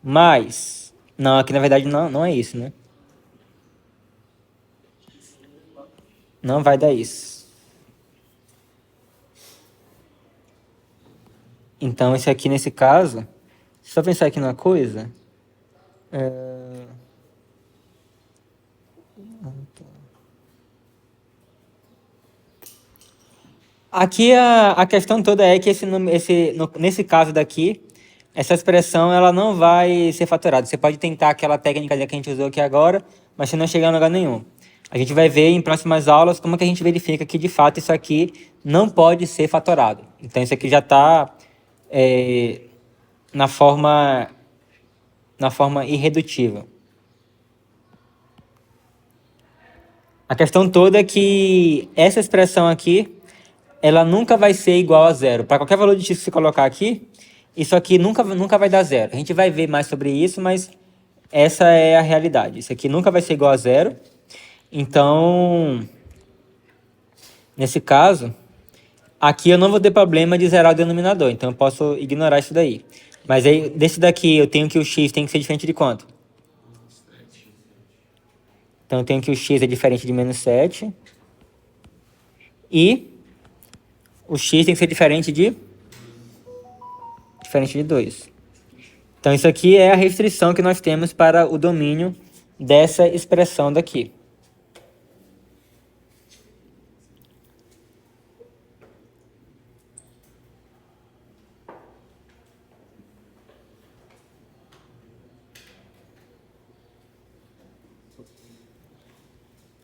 mais... Não, aqui na verdade não é isso, né? Não vai dar isso. Então, esse aqui, nesse caso... Só pensar aqui numa coisa... Aqui a questão toda é que nesse caso daqui, essa expressão ela não vai ser fatorada. Você pode tentar aquela técnica que a gente usou aqui agora, mas você não chegar a lugar nenhum. A gente vai ver em próximas aulas como que a gente verifica que de fato isso aqui não pode ser fatorado. Então isso aqui já está na forma irredutível. A questão toda é que essa expressão aqui ela nunca vai ser igual a zero. Para qualquer valor de x que você colocar aqui, isso aqui nunca vai dar zero. A gente vai ver mais sobre isso, mas essa é a realidade. Isso aqui nunca vai ser igual a zero. Então, nesse caso, aqui eu não vou ter problema de zerar o denominador. Então, eu posso ignorar isso daí. Mas aí, desse daqui, eu tenho que o x tem que ser diferente de quanto? Então, eu tenho que o x é diferente de menos 7. E... o x tem que ser diferente de 2. Então, isso aqui é a restrição que nós temos para o domínio dessa expressão daqui.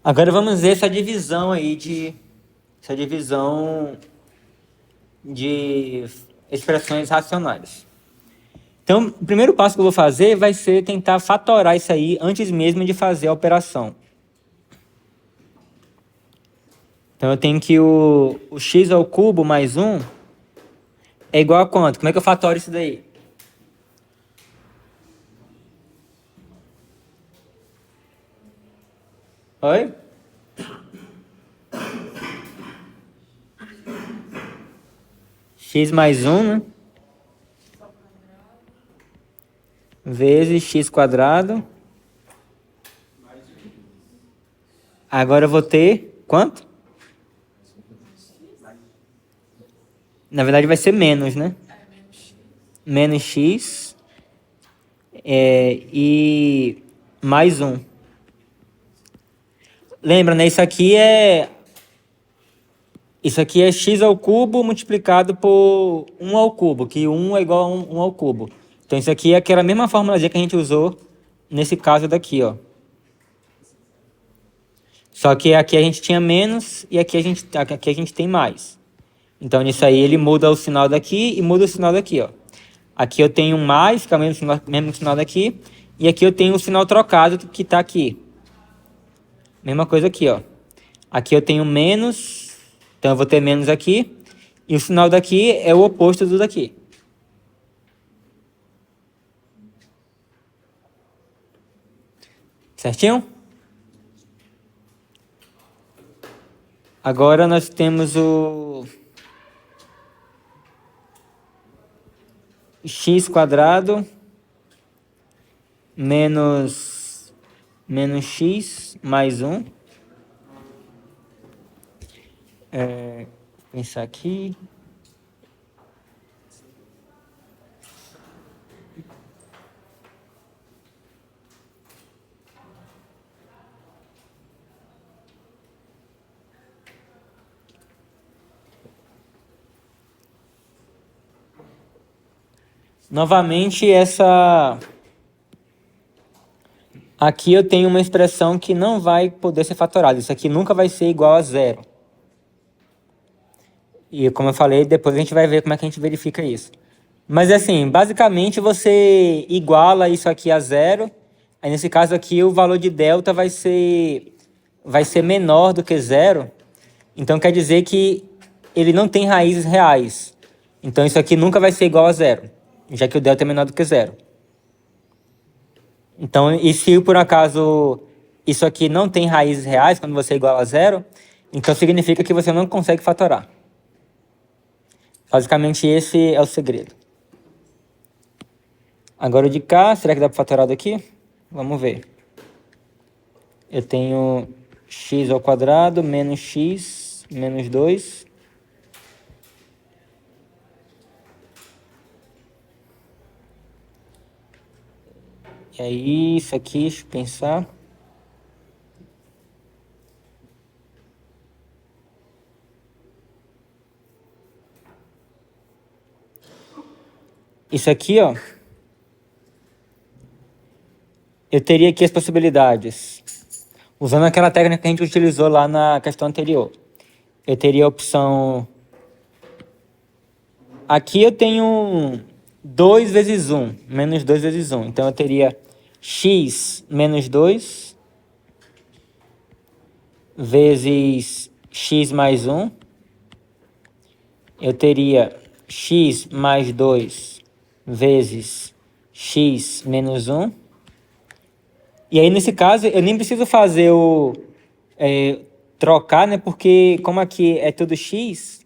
Agora vamos ver essa divisão aí de expressões racionais. Então, o primeiro passo que eu vou fazer vai ser tentar fatorar isso aí antes mesmo de fazer a operação. Então, eu tenho que o x ao cubo mais 1 é igual a quanto? Como é que eu fatoro isso daí? Oi? X mais 1, né? Vezes x². Agora eu vou ter quanto? Na verdade vai ser menos, né? Menos x e mais 1. Lembra, né? Isso aqui é x ao cubo multiplicado por 1 ao cubo, que 1 é igual a 1 ao cubo. Então, isso aqui é aquela mesma formulazinha que a gente usou nesse caso daqui, ó. Só que aqui a gente tinha menos e aqui a gente tem mais. Então, nisso aí, ele muda o sinal daqui e muda o sinal daqui, ó. Aqui eu tenho um mais, que é o mesmo sinal daqui. E aqui eu tenho o sinal trocado, que está aqui. Mesma coisa aqui, ó. Aqui eu tenho menos, então eu vou ter menos aqui. E o sinal daqui é o oposto do daqui. Certinho? Agora nós temos o x² menos x mais 1. Vou pensar aqui. Novamente, aqui eu tenho uma expressão que não vai poder ser fatorada. Isso aqui nunca vai ser igual a zero. E como eu falei, depois a gente vai ver como é que a gente verifica isso. Mas assim, basicamente você iguala isso aqui a zero. Aí nesse caso aqui o valor de delta vai ser menor do que zero. Então quer dizer que ele não tem raízes reais. Então isso aqui nunca vai ser igual a zero, já que o delta é menor do que zero. Então, e se por acaso isso aqui não tem raízes reais, quando você iguala a zero, então significa que você não consegue fatorar. Basicamente esse é o segredo. Agora o de cá, será que dá para fatorar daqui? Vamos ver. Eu tenho x ao quadrado menos x menos 2. E aí, isso aqui, deixa eu pensar. Isso aqui, ó. Eu teria aqui as possibilidades. Usando aquela técnica que a gente utilizou lá na questão anterior. Eu teria a opção... Aqui eu tenho 2 vezes 1, menos 2 vezes 1. Então eu teria x menos 2 vezes x mais 1. Eu teria x mais 2 vezes x menos 1. E aí, nesse caso, eu nem preciso fazer trocar, né? Porque como aqui é tudo x,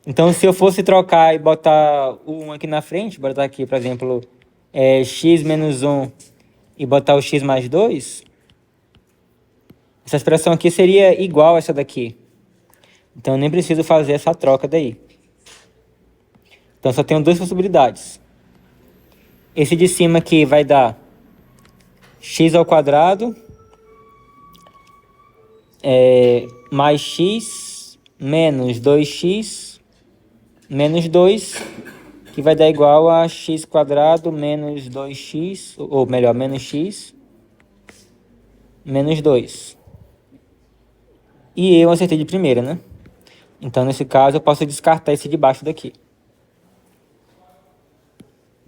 então se eu fosse trocar e botar o 1 aqui na frente, botar aqui, por exemplo, x menos 1 e botar o x mais 2, essa expressão aqui seria igual a essa daqui. Então eu nem preciso fazer essa troca daí. Então só tenho duas possibilidades. Esse de cima aqui vai dar x ao quadrado mais x menos 2x menos 2, que vai dar igual a x quadrado menos 2x, ou melhor, menos x menos 2. E eu acertei de primeira, né? Então, nesse caso, eu posso descartar esse de baixo daqui.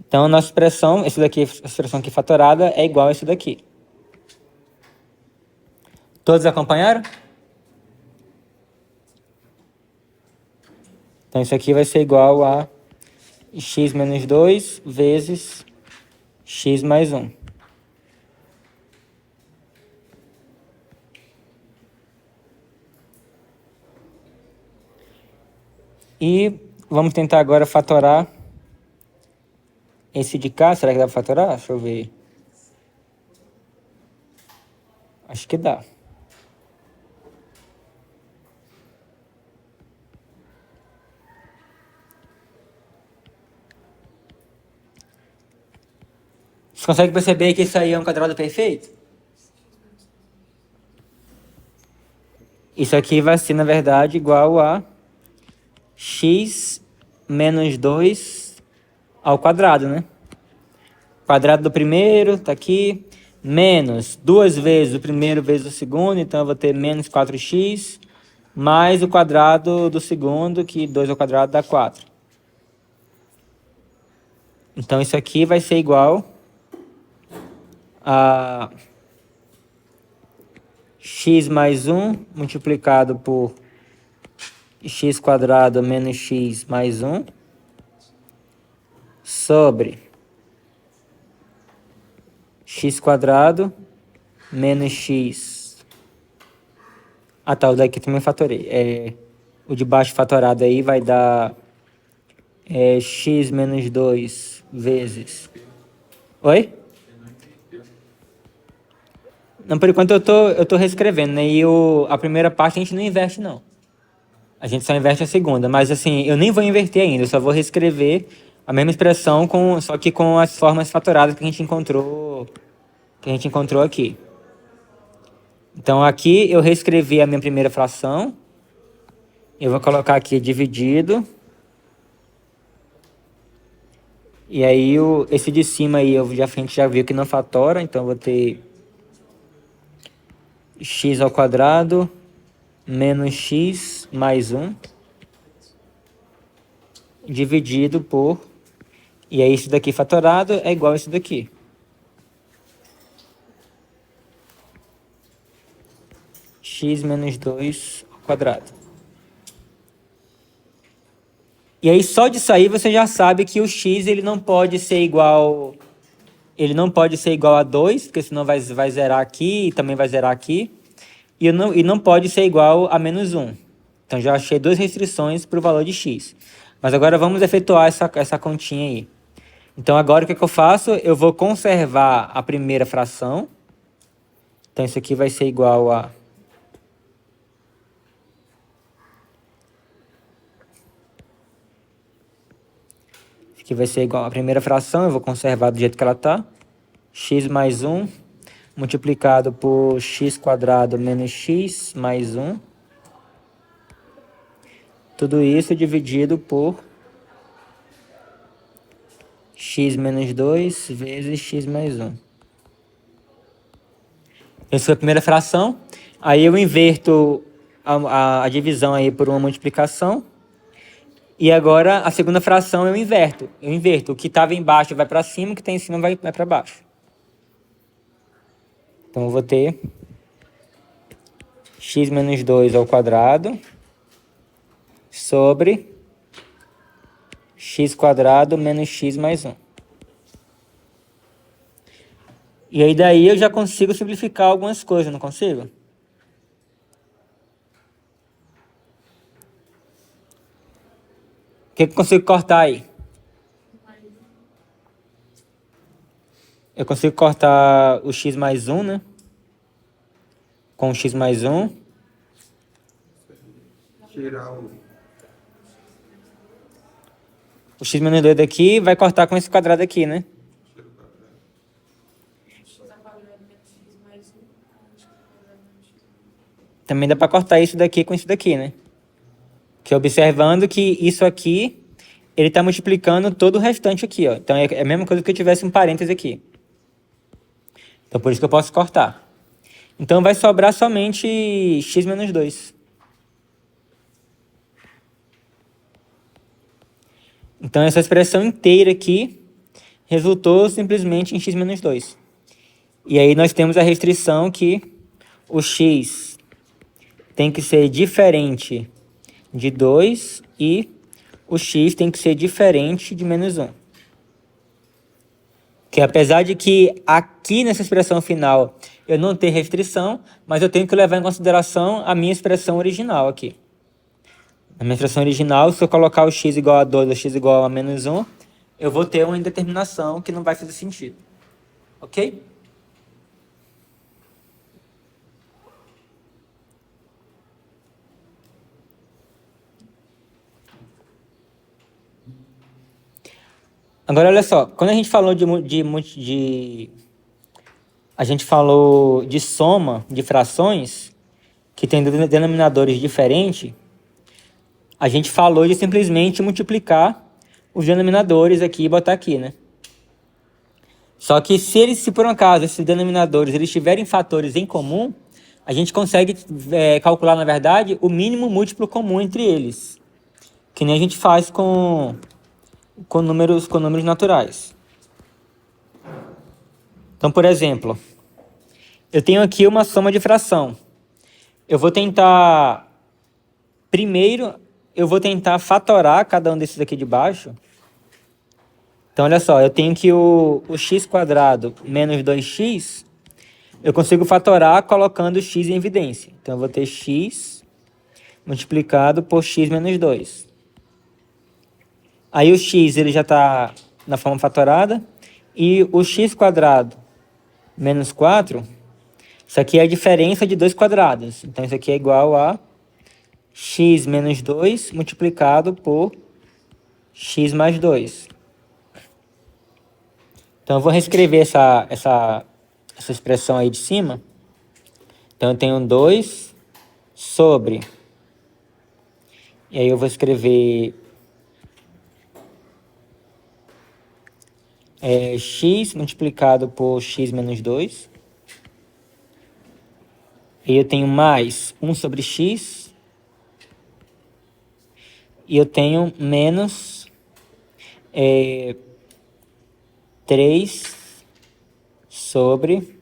Então, a nossa expressão, essa expressão aqui fatorada, é igual a esse daqui. Todos acompanharam? Então, isso aqui vai ser igual a x menos 2 vezes x mais 1. E vamos tentar agora fatorar esse de cá. Será que dá para fatorar? Deixa eu ver. Acho que dá. Você consegue perceber que isso aí é um quadrado perfeito? Isso aqui vai ser, na verdade, igual a x menos 2 ao quadrado, né? Quadrado do primeiro, tá aqui, menos 2 vezes o primeiro vezes o segundo, então eu vou ter menos 4x, mais o quadrado do segundo, que 2 ao quadrado dá 4. Então isso aqui vai ser igual a x mais 1 multiplicado por x quadrado menos x mais 1 sobre x quadrado menos x. Ah, tá, o daqui também fatorei. O de baixo fatorado aí vai dar x menos 2 vezes... Oi? Não, por enquanto eu tô reescrevendo, né? E a primeira parte a gente não inverte, não. A gente só inverte a segunda. Mas assim, eu nem vou inverter ainda, eu só vou reescrever a mesma expressão, só que com as formas fatoradas que a gente encontrou aqui. Então aqui eu reescrevi a minha primeira fração. Eu vou colocar aqui dividido. E aí esse de cima aí a gente já viu que não fatora, então eu vou ter x ao quadrado menos x mais 1 dividido por... E aí isso daqui fatorado é igual a isso daqui. X menos 2 ao quadrado. E aí só disso aí você já sabe que o x ele não pode ser igual... Ele não pode ser igual a 2, porque senão vai zerar aqui e também vai zerar aqui. E não pode ser igual a menos 1. Então já achei duas restrições para o valor de x. Mas agora vamos efetuar essa continha aí. Então agora o que eu faço? Eu vou conservar a primeira fração. Então isso aqui vai ser igual a... Isso aqui vai ser igual a primeira fração, eu vou conservar do jeito que ela está. X mais 1 multiplicado por x quadrado menos x mais 1. Tudo isso dividido por x menos 2 vezes x mais 1. Essa foi a primeira fração. Aí eu inverto a divisão aí por uma multiplicação. E agora a segunda fração eu inverto. O que estava embaixo vai para cima, o que está em cima vai para baixo. Então eu vou ter x menos 2 ao quadrado sobre x quadrado menos x mais 1. E aí daí eu já consigo simplificar algumas coisas, não consigo? O que eu consigo cortar aí? Eu consigo cortar o x mais 1, né? Com o x mais 1. Tirar o... O x menos 2 daqui vai cortar com esse quadrado aqui, né? Tira o quadrado. Também dá para cortar isso daqui com isso daqui, né? Que observando que isso aqui, ele está multiplicando todo o restante aqui, ó. Então é a mesma coisa que eu tivesse um parêntese aqui. Então por isso que eu posso cortar. Então vai sobrar somente x menos 2. Então essa expressão inteira aqui resultou simplesmente em x menos 2. E aí nós temos a restrição que o x tem que ser diferente de 2 e o x tem que ser diferente de menos 1. Que apesar de que aqui nessa expressão final eu não tenho restrição, mas eu tenho que levar em consideração a minha expressão original aqui. Na minha expressão original, se eu colocar o x igual a 2 ou x igual a menos 1, eu vou ter uma indeterminação que não vai fazer sentido. Ok? Agora, olha só. Quando a gente falou a gente falou de soma de frações que tem denominadores diferentes, a gente falou de simplesmente multiplicar os denominadores aqui e botar aqui, né? Só que se por um acaso esses denominadores eles tiverem fatores em comum, a gente consegue calcular, na verdade, o mínimo múltiplo comum entre eles. Que nem a gente faz com números naturais. Então, por exemplo, eu tenho aqui uma soma de fração. Eu vou tentar... Primeiro, eu vou tentar fatorar cada um desses aqui de baixo. Então, olha só, eu tenho que o x quadrado menos 2x, eu consigo fatorar colocando x em evidência. Então, eu vou ter x multiplicado por x menos 2. Aí o x ele já está na forma fatorada. E o x quadrado menos 4, isso aqui é a diferença de dois quadrados. Então, isso aqui é igual a x menos 2 multiplicado por x mais 2. Então, eu vou reescrever essa expressão aí de cima. Então, eu tenho 2 sobre... E aí eu vou escrever... x multiplicado por x menos 2. E eu tenho mais 1 sobre x. E eu tenho menos é 3 sobre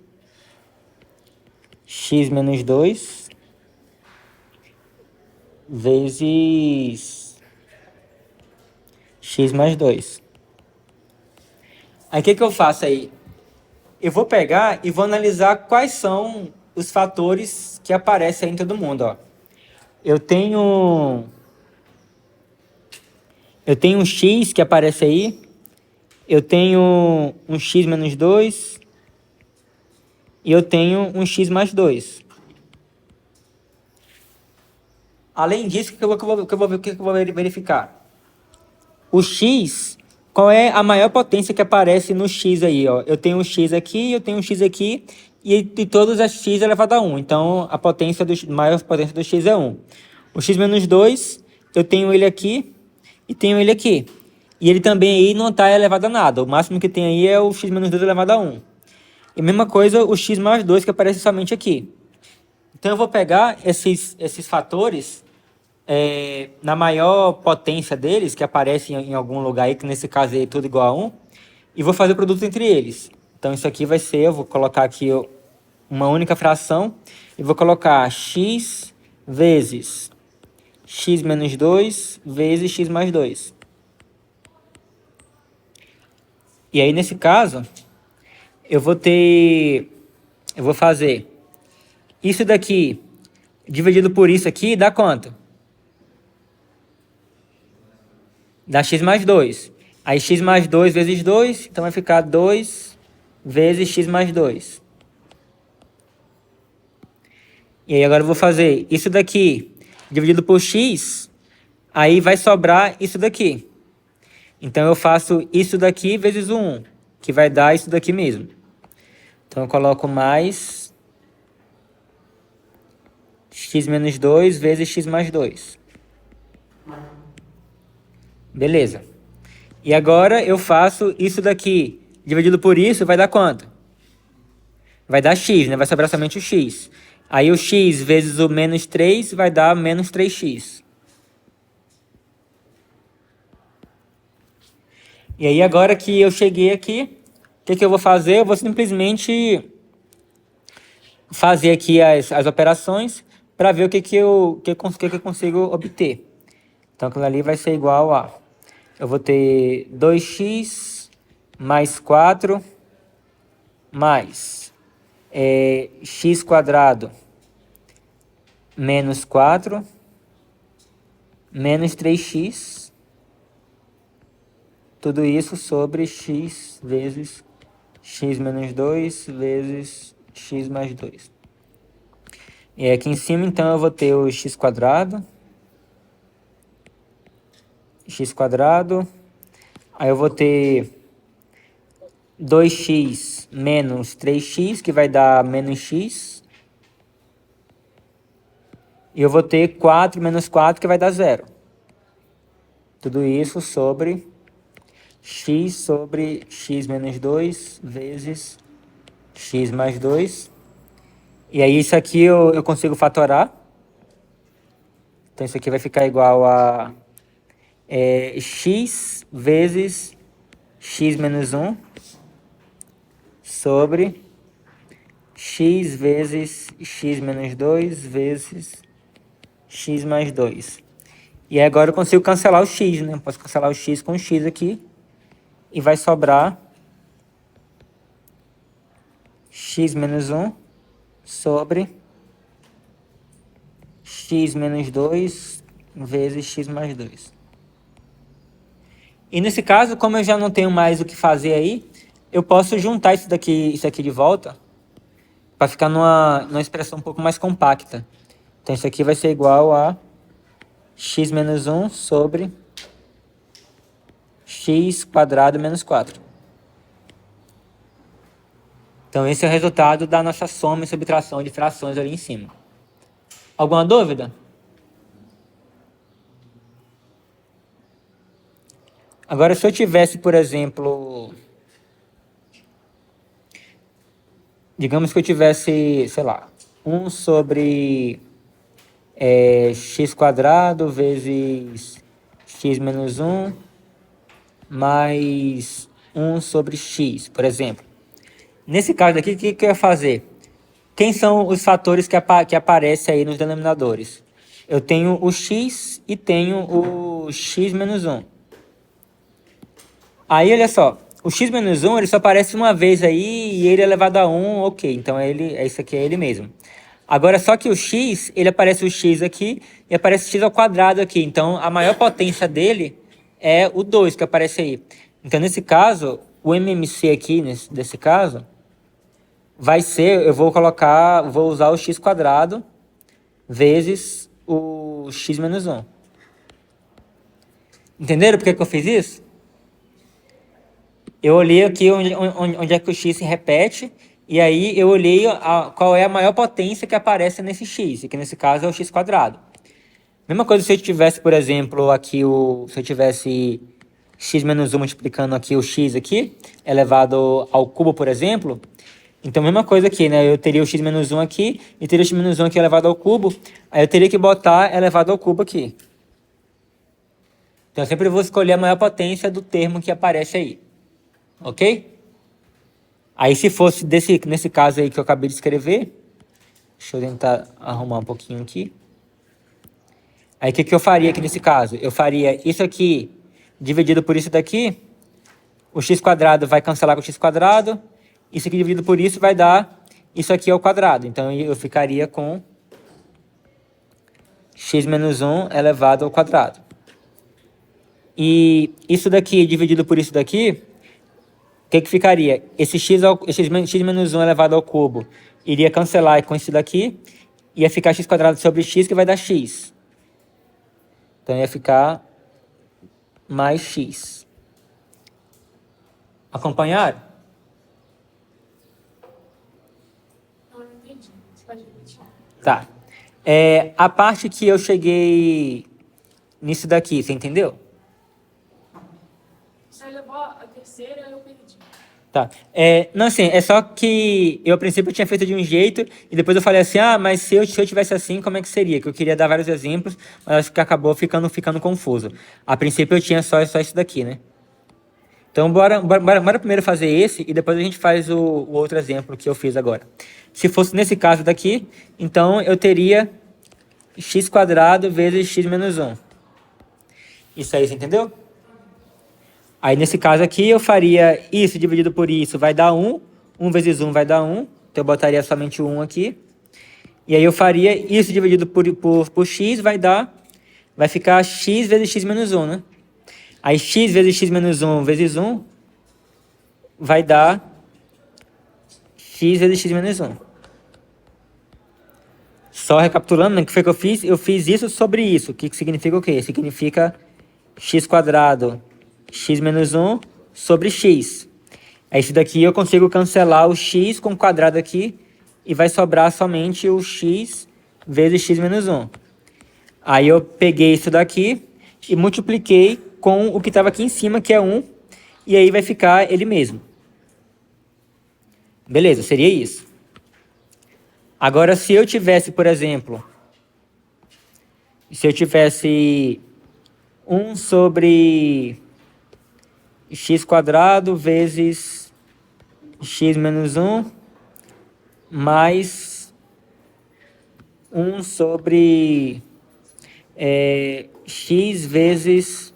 x menos 2 vezes x mais 2. Aí o que eu faço aí? Eu vou pegar e vou analisar quais são os fatores que aparecem aí em todo mundo, ó. Eu tenho um x que aparece aí, eu tenho um x menos 2 e eu tenho um x mais 2. Além disso, o que eu vou verificar? O x, qual é a maior potência que aparece no x aí, ó? Eu tenho um x aqui, eu tenho um x aqui, e todas as x elevado a 1. Então, a maior potência do x é 1. O x menos 2, eu tenho ele aqui e tenho ele aqui. E ele também aí não está elevado a nada. O máximo que tem aí é o x menos 2 elevado a 1. E a mesma coisa o x mais 2, que aparece somente aqui. Então, eu vou pegar esses fatores na maior potência deles, que aparece em algum lugar aí, que nesse caso aí é tudo igual a 1, e vou fazer o produto entre eles. Então, isso aqui vai ser, eu vou colocar aqui uma única fração, e vou colocar x vezes x menos 2 vezes x mais 2. E aí, nesse caso, eu vou fazer isso daqui dividido por isso aqui, dá quanto? Dá x mais 2. Aí x mais 2 vezes 2, então vai ficar 2 vezes x mais 2. E aí agora eu vou fazer isso daqui dividido por x, aí vai sobrar isso daqui. Então eu faço isso daqui vezes o 1, que vai dar isso daqui mesmo. Então eu coloco mais x menos 2 vezes x mais 2. Beleza. E agora eu faço isso daqui dividido por isso, vai dar quanto? Vai dar x, né? Vai sobrar somente o x. Aí o x vezes o menos 3 vai dar menos 3x. E aí agora que eu cheguei aqui, o que eu vou fazer? Eu vou simplesmente fazer aqui as operações para ver o que eu consigo obter. Então aquilo ali vai ser igual a... Eu vou ter 2x mais 4 mais x quadrado menos 4 menos 3x. Tudo isso sobre x vezes x menos 2 vezes x mais 2. E aqui em cima, então, eu vou ter o x quadrado. Aí eu vou ter 2x menos 3x, que vai dar menos x. E eu vou ter 4 menos 4, que vai dar 0. Tudo isso sobre x menos 2 vezes x mais 2. E aí isso aqui eu consigo fatorar. Então isso aqui vai ficar igual a x vezes x menos 1 sobre x vezes x menos 2 vezes x mais 2. E aí agora eu consigo cancelar o x, né? Eu posso cancelar o x com o x aqui. E vai sobrar x menos 1 sobre x menos 2 vezes x mais 2. E nesse caso, como eu já não tenho mais o que fazer aí, eu posso juntar isso aqui de volta para ficar numa expressão um pouco mais compacta. Então isso aqui vai ser igual a x menos 1 sobre x quadrado menos 4. Então esse é o resultado da nossa soma e subtração de frações ali em cima. Alguma dúvida? Agora, se eu tivesse, por exemplo, digamos que eu tivesse, sei lá, 1 sobre x quadrado vezes x menos 1 mais 1 sobre x, por exemplo. Nesse caso aqui, o que eu ia fazer? Quem são os fatores que aparecem aí nos denominadores? Eu tenho o x e tenho o x menos 1. Aí, olha só, o x menos 1 ele só aparece uma vez aí e ele é elevado a 1, ok. Então, isso aqui é ele mesmo. Agora, só que o x, ele aparece o x aqui e aparece o x ao quadrado aqui. Então, a maior potência dele é o 2 que aparece aí. Então, nesse caso, o MMC aqui, nesse caso, vai ser, vou usar o x quadrado vezes o x menos 1. Entenderam por que eu fiz isso? Eu olhei aqui onde é que o x se repete, e aí eu olhei qual é a maior potência que aparece nesse x, que nesse caso é o x quadrado. Mesma coisa se eu tivesse, por exemplo, aqui se eu tivesse x menos 1 multiplicando aqui o x aqui, elevado ao cubo, por exemplo. Então, mesma coisa aqui, né? Eu teria o x menos 1 aqui e teria o x menos 1 aqui elevado ao cubo. Aí eu teria que botar elevado ao cubo aqui. Então, eu sempre vou escolher a maior potência do termo que aparece aí. Ok? Aí, se fosse nesse caso aí que eu acabei de escrever, deixa eu tentar arrumar um pouquinho aqui. Aí, o que eu faria aqui nesse caso? Eu faria isso aqui dividido por isso daqui. O x quadrado vai cancelar com o x quadrado. Isso aqui dividido por isso vai dar isso aqui ao quadrado. Então, eu ficaria com x menos 1 elevado ao quadrado. E isso daqui dividido por isso daqui, o que ficaria? Esse x menos 1 elevado ao cubo iria cancelar com isso daqui. Ia ficar x quadrado sobre x, que vai dar x. Então, ia ficar mais x. Acompanharam? Não entendi. Você pode repetir? Tá. A parte que eu cheguei nisso daqui, você entendeu? Você levou a terceira, eu perdi. Tá. Não, assim, é só que eu, a princípio, tinha feito de um jeito e depois eu falei assim, mas se eu tivesse assim, como é que seria? Que eu queria dar vários exemplos, mas acho que acabou ficando confuso. A princípio, eu tinha só isso daqui, né? Então, bora primeiro fazer esse e depois a gente faz o outro exemplo que eu fiz agora. Se fosse nesse caso daqui, então eu teria x quadrado vezes x menos 1. Isso aí, você entendeu? Aí, nesse caso aqui, eu faria isso dividido por isso, vai dar 1. 1 vezes 1 vai dar 1. Então, eu botaria somente o 1 aqui. E aí, eu faria isso dividido por x, vai ficar x vezes x menos 1, né? Aí, x vezes x menos 1 vezes 1 vai dar x vezes x menos 1. Só recapitulando, né, o que foi que eu fiz? Eu fiz isso sobre isso. O que significa o quê? Significa x quadrado x menos 1 sobre x. Aí, isso daqui eu consigo cancelar o x com o quadrado aqui e vai sobrar somente o x vezes x menos 1. Aí, eu peguei isso daqui e multipliquei com o que estava aqui em cima, que é 1, e aí vai ficar ele mesmo. Beleza, seria isso. Agora, se eu tivesse, por exemplo, 1 sobre x quadrado vezes x menos 1 mais 1 sobre x vezes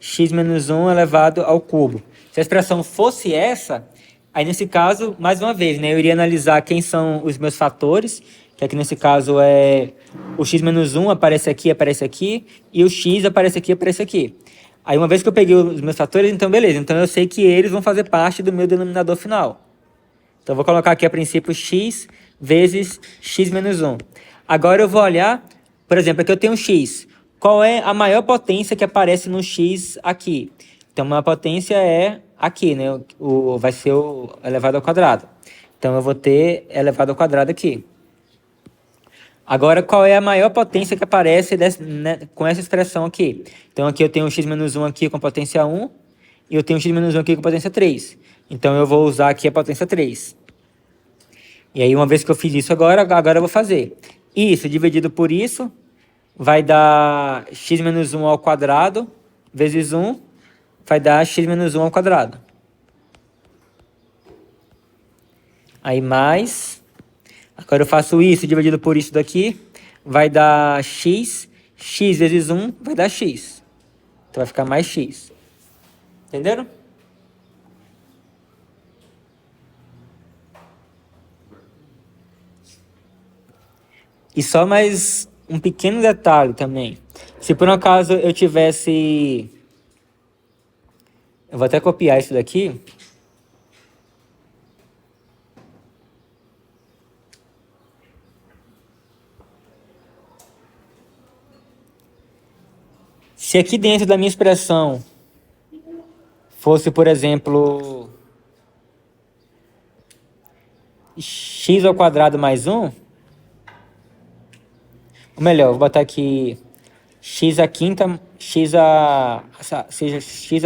x menos 1 elevado ao cubo. Se a expressão fosse essa, aí nesse caso, mais uma vez, né, eu iria analisar quem são os meus fatores, que aqui nesse caso é o x menos 1 aparece aqui, e o x aparece aqui. Aí, uma vez que eu peguei os meus fatores, então beleza. Então, eu sei que eles vão fazer parte do meu denominador final. Então, eu vou colocar aqui, a princípio, x vezes x menos 1. Agora, eu vou olhar, por exemplo, aqui eu tenho x. Qual é a maior potência que aparece no x aqui? Então, a maior potência é aqui, né? Vai ser o elevado ao quadrado. Então, eu vou ter elevado ao quadrado aqui. Agora, qual é a maior potência que aparece com essa expressão aqui? Então, aqui eu tenho o x menos 1 aqui com potência 1, e eu tenho o x menos 1 aqui com potência 3. Então, eu vou usar aqui a potência 3. E aí, uma vez que eu fiz isso agora eu vou fazer. Isso dividido por isso vai dar x menos 1 ao quadrado vezes 1 vai dar x menos 1 ao quadrado. Aí mais, agora eu faço isso dividido por isso daqui, vai dar x, x vezes 1 vai dar x. Então vai ficar mais x. Entenderam? E só mais um pequeno detalhe também. Se por um acaso eu tivesse... Eu vou até copiar isso daqui. Se aqui dentro da minha expressão fosse, por exemplo, x ao quadrado mais 1, ou melhor, vou botar aqui x à quinta, x à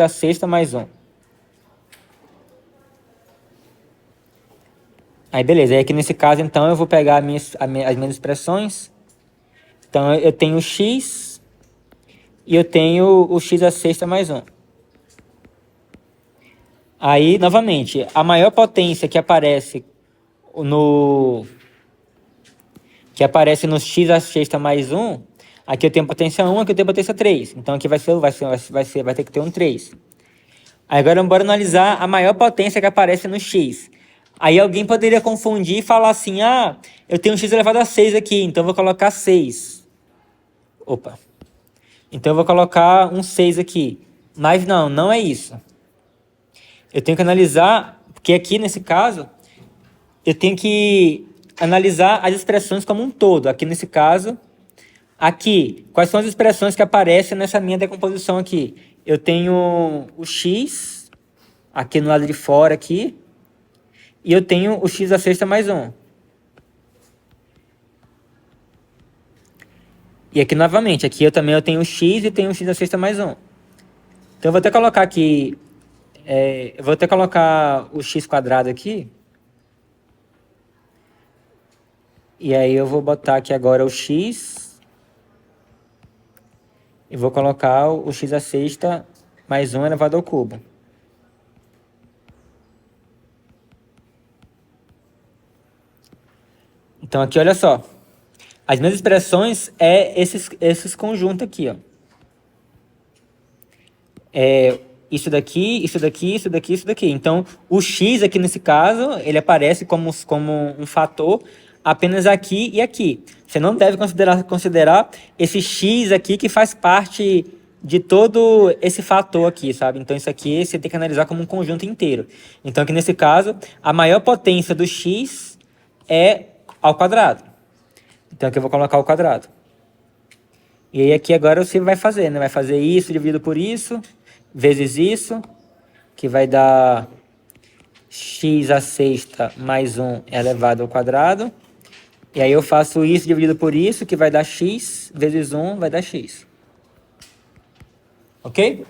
sexta mais 1. Aí beleza, aí aqui nesse caso então eu vou pegar as minhas expressões. Então eu tenho x e eu tenho o x à sexta mais 1. Aí, novamente, a maior potência que aparece no x à sexta mais 1, aqui eu tenho potência 1, aqui eu tenho potência 3. Então aqui vai ter que ter um 3. Aí agora bora analisar a maior potência que aparece no x. Aí alguém poderia confundir e falar assim, ah, eu tenho x elevado a 6 aqui, então eu vou colocar 6. Opa. Então eu vou colocar um 6 aqui. Mas não é isso. Eu tenho que analisar, porque aqui nesse caso, eu tenho que analisar as expressões como um todo. Aqui nesse caso, aqui, quais são as expressões que aparecem nessa minha decomposição aqui? Eu tenho o x, aqui no lado de fora aqui, e eu tenho o x à sexta mais 1. E aqui novamente, aqui eu tenho o x e tenho o x à sexta mais 1. Então eu vou até colocar aqui, eu vou até colocar o x quadrado aqui. E aí eu vou botar aqui agora o x. E vou colocar o x à sexta mais 1 elevado ao cubo. Então aqui, olha só. As minhas expressões é esses conjuntos aqui, ó. Isso daqui, isso daqui, isso daqui, isso daqui. Então, o x aqui nesse caso, ele aparece como um fator apenas aqui e aqui. Você não deve considerar esse x aqui que faz parte de todo esse fator aqui, sabe? Então, isso aqui você tem que analisar como um conjunto inteiro. Então, aqui nesse caso, a maior potência do x é ao quadrado. Então, aqui eu vou colocar ao quadrado. E aí, aqui agora você vai fazer, né? Vai fazer isso dividido por isso, vezes isso, que vai dar x à sexta mais 1 elevado ao quadrado. E aí eu faço isso dividido por isso, que vai dar x, vezes 1 vai dar x. Ok?